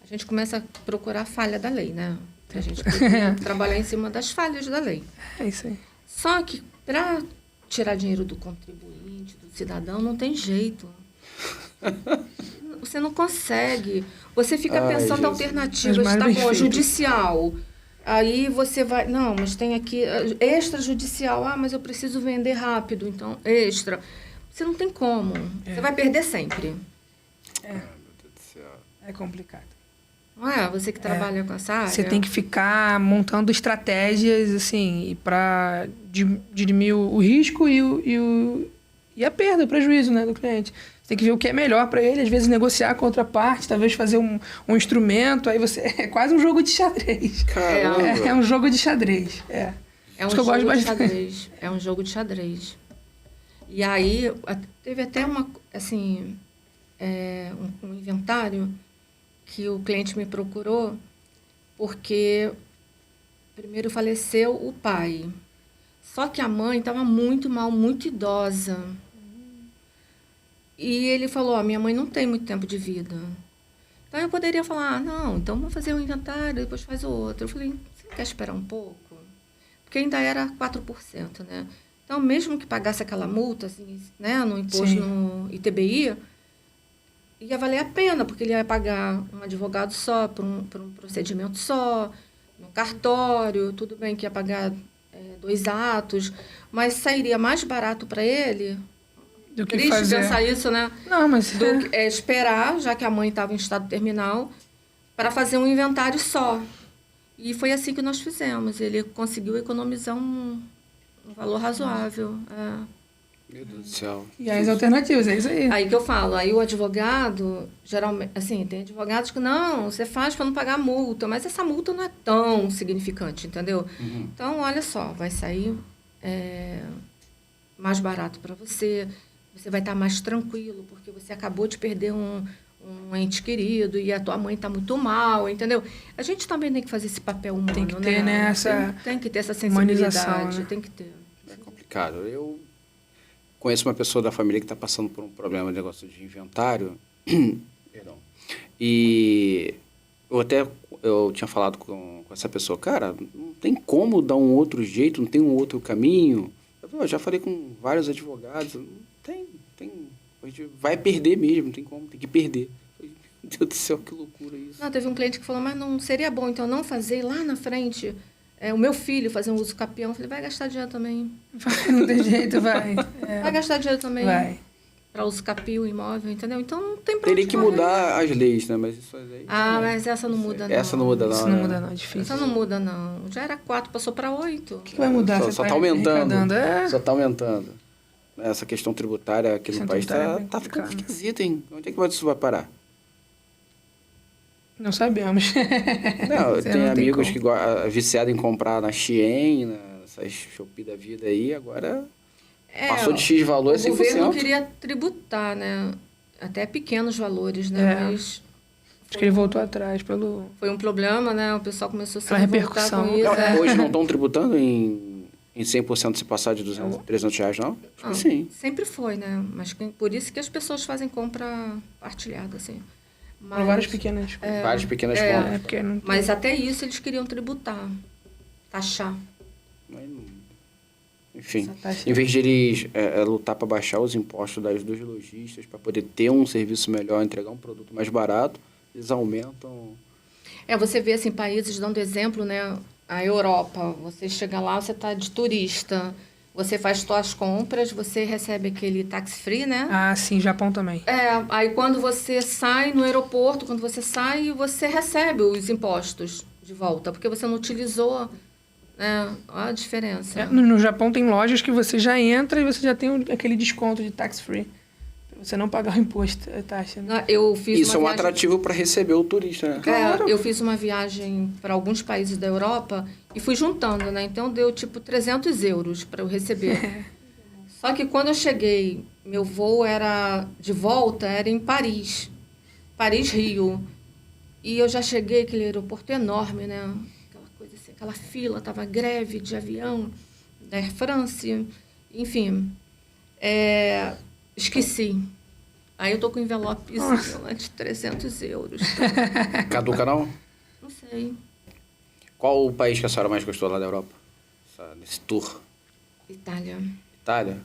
a gente começa a procurar a falha da lei, né? A gente precisa trabalhar em cima das falhas da lei. É isso aí. Só que para tirar dinheiro do contribuinte, do cidadão, não tem jeito. Você não consegue. Você fica pensando alternativas, tá bom, judicial. Aí você vai... Não, mas tem aqui extrajudicial. Mas eu preciso vender rápido, então extra. Você não tem como. Você vai perder sempre. Meu Deus do céu. É complicado. Não é? Você que trabalha com essa área. Você tem que ficar montando estratégias, assim, para dirimir o risco e a perda, o prejuízo, né, do cliente. Você tem que ver o que é melhor para ele, às vezes negociar com a outra parte, talvez fazer um instrumento, aí você... É quase um jogo de xadrez. Caramba. É um jogo de xadrez, É um jogo de xadrez. É um jogo de xadrez. E aí, teve até uma, assim, um inventário que o cliente me procurou, porque primeiro faleceu o pai. Só que a mãe estava muito mal, muito idosa. E ele falou, minha mãe não tem muito tempo de vida. Então, eu poderia falar, não, então vamos fazer um inventário, depois faz o outro. Eu falei, você não quer esperar um pouco? Porque ainda era 4%, né? Então, mesmo que pagasse aquela multa, assim, né, no imposto no ITBI, ia valer a pena, porque ele ia pagar um advogado só, por um procedimento só, no cartório, tudo bem que ia pagar 2 atos, mas sairia mais barato para ele. Do que Triste fazer. pensar isso, né? Não, mas... Esperar, já que a mãe estava em estado terminal, para fazer um inventário só. E foi assim que nós fizemos. Ele conseguiu economizar um valor razoável. Meu Deus do céu. E as alternativas, é isso aí. Aí que eu falo, aí o advogado, geralmente, assim, tem advogados que não, você faz para não pagar multa, mas essa multa não é tão significante, entendeu? Então, olha só, vai sair mais barato para você, você vai estar mais tranquilo, porque você acabou de perder um ente querido e a tua mãe está muito mal, entendeu? A gente também tem que fazer esse papel humano, Tem que ter, né, essa tem que ter essa humanização, sensibilidade, né? tem que ter. É complicado. Eu conheço uma pessoa da família que está passando por um problema de negócio de inventário. Perdão. E eu tinha falado com essa pessoa, cara, não tem como dar um outro jeito, não tem um outro caminho. Eu já falei com vários advogados, não tem. A gente vai perder mesmo, não tem como, tem que perder. Meu Deus do céu, que loucura isso. Não, teve um cliente que falou, mas não seria bom, então, não fazer lá na frente, o meu filho fazer um uso capião. Eu falei, vai gastar dinheiro também. Não tem jeito, vai. Vai gastar dinheiro também. Vai. Para uso capio, imóvel, entendeu? Então, não tem pra Teria onde que correr. mudar as leis, né? Mas isso aí... Mas essa não muda, não. Essa não muda, não. Isso não muda, não, é difícil. Essa não muda, não. Já era 4, passou para 8. O que vai mudar? Só Você está tá aumentando. arrecadando, Só está aumentando. Essa questão tributária aqui no país tributária é bem tá ficando complicado. esquisita, hein? Onde é que isso vai parar? Não sabemos. Não, Você tem não tem amigos como. que viciados em comprar na Shein, nessas Shopee da vida aí, agora passou de X valor, é O 100%. governo queria tributar, né? Até pequenos valores, né? Mas Acho que ele voltou atrás pelo... foi um problema, né? O pessoal começou a se Pela revoltar repercussão. com isso. Hoje não estão tributando em 100% se passar de 200, 300 reais, não? Acho que sim. Sempre foi, né? Mas por isso que as pessoas fazem compra partilhada, assim. Para várias pequenas... Várias pequenas É, compras. porque não tem... Mas até isso eles queriam tributar, taxar. Mas não- Enfim, Essa taxa- em vez de eles lutar para baixar os impostos dos lojistas, para poder ter um serviço melhor, entregar um produto mais barato, eles aumentam. Você vê, assim, países dando exemplo, né? A Europa, você chega lá, você está de turista, você faz suas compras, você recebe aquele tax-free, né? Ah, sim, Japão também. Aí quando você sai no aeroporto, você recebe os impostos de volta, porque você não utilizou, né? Olha a diferença. No Japão tem lojas que você já entra e você já tem aquele desconto de tax-free. Pra você não pagar o imposto, a taxa, né? Eu fiz Isso é um uma viagem... atrativo para receber o turista, né? Claro. Eu fiz uma viagem para alguns países da Europa e fui juntando, né? Então, deu tipo 300 euros para eu receber. Só que quando eu cheguei, meu voo de volta era em Paris. Paris-Rio. E eu já cheguei, aquele aeroporto enorme, né? Aquela coisa assim, aquela fila, tava greve de avião da Air France, enfim. Esqueci. Aí eu tô com um envelopezinho lá de 300 euros. Caduca não? Não sei. Qual o país que a senhora mais gostou lá da Europa? Nesse tour? Itália. Itália?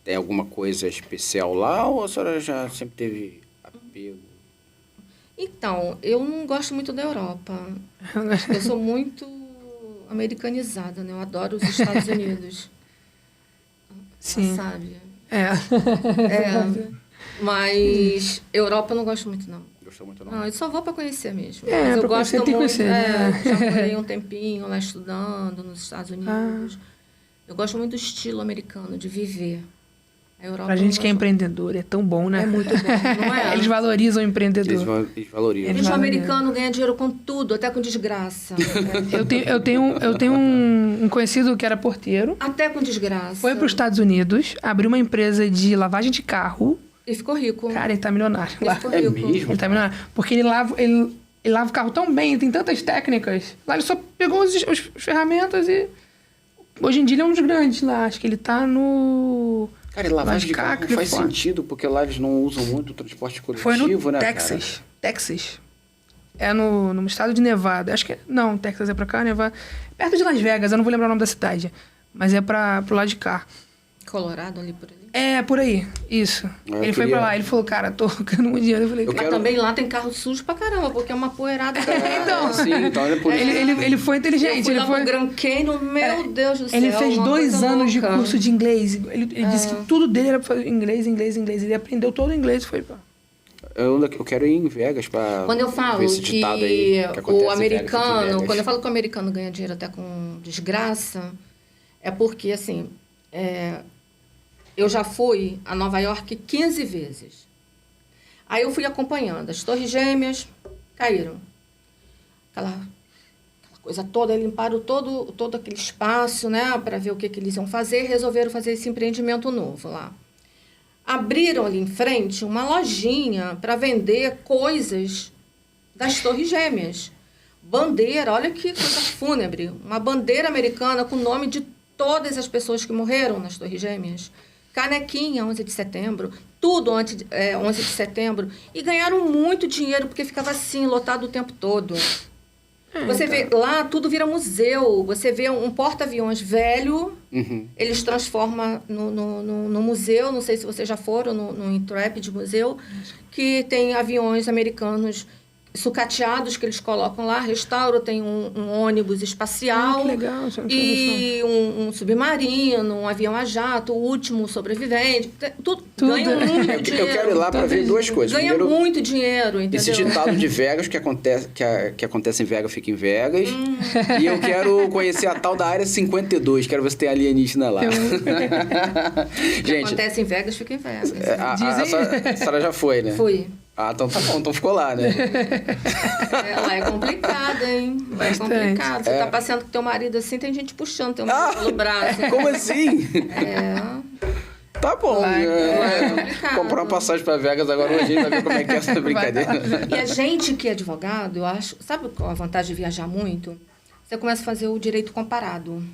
Tem alguma coisa especial lá ou a senhora já sempre teve apego? Então, eu não gosto muito da Europa. Eu sou muito americanizada, né? Eu adoro os Estados Unidos. Sim. Sabe? É. Mas Europa eu não gosto muito, não. Gostou muito não? Não, eu só vou para conhecer mesmo. É, Mas eu pra gosto conhecer tem que muito. conhecer, né? Já morei um tempinho lá estudando nos Estados Unidos. Eu gosto muito do estilo americano, de viver. A Europa Pra eu gente não que é gosto. empreendedor, é tão bom, né? É muito bom, não é? Eles valorizam o empreendedor. Eles valorizam. Eles O valorizam. americano ganha dinheiro com tudo, até com desgraça. Eu tenho um conhecido que era porteiro, Até com desgraça. foi para os Estados Unidos, abriu uma empresa de lavagem de carro. E ficou rico. Cara, ele tá milionário Ele lá. ficou É rico. mesmo? Ele tá milionário. Porque ele lava o carro tão bem, tem tantas técnicas. Lá ele só pegou as ferramentas e... Hoje em dia ele é um dos grandes lá. Acho que ele tá no... Cara, e lavagem de Lascar, carro não faz Califórnia. sentido, porque lá eles não usam muito o transporte Foi coletivo, no né, Texas. Texas. É no estado de Nevada. Acho que... Não, Texas é pra cá, Nevada... Perto de Las Vegas, eu não vou lembrar o nome da cidade. Mas é pro lado de cá. Colorado ali por ali. É, por aí. Isso. Eu Ele foi queria- pra lá, ele falou, cara, tô ganhando muito dinheiro. Eu falei, Eu Mas quero- também lá tem carro sujo pra caramba, porque é uma poeirada. Então. Sim, então é por isso. ele foi Eu inteligente. fui Ele lá foi... pro Grand Canyon, meu Deus do céu. Ele fez uma 2 coisa anos de louca. curso de inglês. Ele disse que tudo dele era pra fazer inglês. Ele aprendeu todo o inglês e foi pra... Eu quero ir em Vegas pra Quando eu falo ver esse que, ditado aí, que acontece o em americano, Vegas. quando eu falo que o americano ganha dinheiro até com desgraça, é porque, assim, eu já fui a Nova York 15 vezes. Aí eu fui acompanhando. As Torres Gêmeas caíram. Aquela coisa toda, limparam todo aquele espaço, né, para ver o que eles iam fazer, resolveram fazer esse empreendimento novo lá. Abriram ali em frente uma lojinha para vender coisas das Torres Gêmeas. Bandeira, olha que coisa fúnebre. Uma bandeira americana com o nome de todas as pessoas que morreram nas Torres Gêmeas. Canequinha, 11 de setembro, tudo 11 de setembro. E ganharam muito dinheiro, porque ficava assim, lotado o tempo todo. Você vê, lá tudo vira museu. Você vê um porta-aviões velho, eles transformam no museu. Não sei se vocês já foram no Intrepid Museu, que tem aviões americanos sucateados que eles colocam lá, restauram, tem um ônibus espacial, que legal, isso eu não tinha e um submarino, um avião a jato, o último sobrevivente. Tudo. Ganha muito dinheiro. Eu quero ir lá para ver duas coisas. Ganha Primeiro, muito dinheiro, entendeu? esse ditado de Vegas que acontece em Vegas fica em Vegas. E eu quero conhecer a tal da Área 52. Quero ver se tem alienígena lá. O que Gente, acontece em Vegas, fica em Vegas. a senhora já foi, né? Fui. Ah, então tá bom, então ficou lá, né? Lá é complicado, hein? Lá é Bastante. complicado. Você tá passeando com teu marido assim, tem gente puxando teu marido pelo braço. Como assim? Tá bom. Lá é complicado. Comprar uma passagem pra Vegas agora hoje, vai ver como é que é essa brincadeira. E a gente que é advogado, eu acho... Sabe qual a vantagem de viajar muito? Você começa a fazer o direito comparado.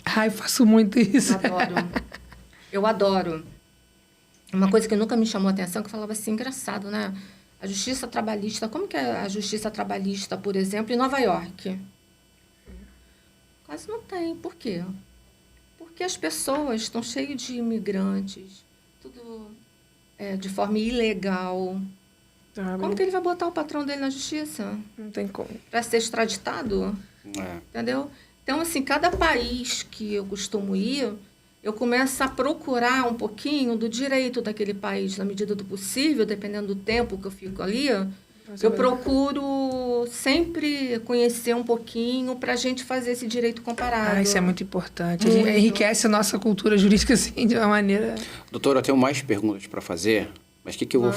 Ai, eu faço muito isso. Adoro. Eu adoro. Uma coisa que nunca me chamou a atenção, que eu falava assim, engraçado, né? A justiça trabalhista, como que é a justiça trabalhista, por exemplo, em Nova York? Quase não tem. Por quê? Porque as pessoas estão cheias de imigrantes, tudo de forma ilegal. Como que ele vai botar o patrão dele na justiça? Não tem como. Para ser extraditado? Entendeu? Então, assim, cada país que eu costumo ir, eu começo a procurar um pouquinho do direito daquele país, na medida do possível, dependendo do tempo que eu fico ali. Eu procuro sempre conhecer um pouquinho para a gente fazer esse direito comparado. Ah, isso é muito importante. A gente enriquece a nossa cultura jurídica, assim, de uma maneira... Doutora, eu tenho mais perguntas para fazer, mas o que eu vou...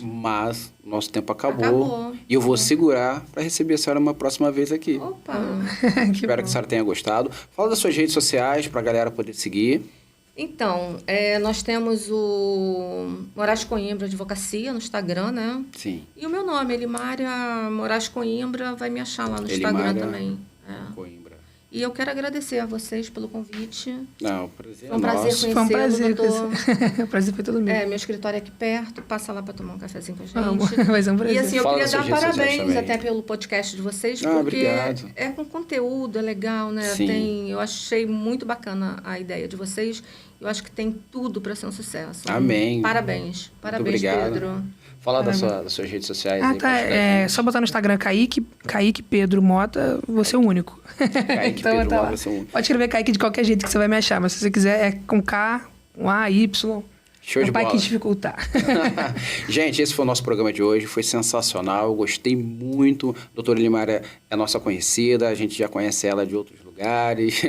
Mas nosso tempo acabou. E eu vou segurar para receber a senhora uma próxima vez aqui. Opa! Espero que a senhora tenha gostado. Fala das suas redes sociais para a galera poder seguir. Então, nós temos o Moraes Coimbra Advocacia no Instagram, né? Sim. E o meu nome, Elimária Moraes Coimbra, vai me achar lá no Instagram também. Coimbra. E eu quero agradecer a vocês pelo convite. Não, o prazer Foi um prazer conhecê-lo, Foi um prazer. doutor. O prazer foi todo meu. Meu escritório é aqui perto, passa lá para tomar um cafezinho com a gente. Vai ser um prazer. E assim, eu Fala queria das dar suas redes sociais parabéns também. até pelo podcast de vocês, Ah, porque obrigado. é com conteúdo, é legal, né? Sim. Eu achei muito bacana a ideia de vocês. Eu acho que tem tudo para ser um sucesso. Amém. Parabéns. Parabéns, obrigado. Pedro. Fala das suas redes sociais. Ah, aí, tá. pra ajudar a Só botar no Instagram Kaique Pedro Mota, você é o único. Kaique Então, Pedro tá lá. Mota, você é o único. Pode escrever Kaique de qualquer jeito que você vai me achar, mas se você quiser é com K, com A, Y. Show de Meu pai bola. quis dificultar. Gente, esse foi o nosso programa de hoje. Foi sensacional. Eu gostei muito. Doutora Elimária é nossa conhecida. A gente já conhece ela de outros lugares.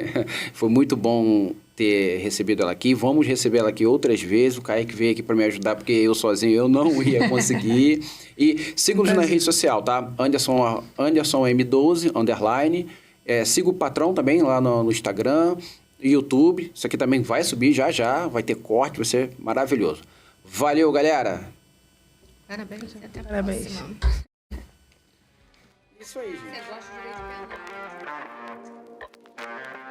Foi muito bom ter recebido ela aqui. Vamos receber ela aqui outras vezes. O Kaique veio aqui para me ajudar, porque eu sozinho eu não ia conseguir. E siga-nos na rede social, tá? Anderson M12, _. Siga o patrão também lá no Instagram, YouTube. Isso aqui também vai subir já. Vai ter corte, vai ser maravilhoso. Valeu, galera! Parabéns. Até a Parabéns. próxima. Isso aí, gente. Você gosta de direito penal?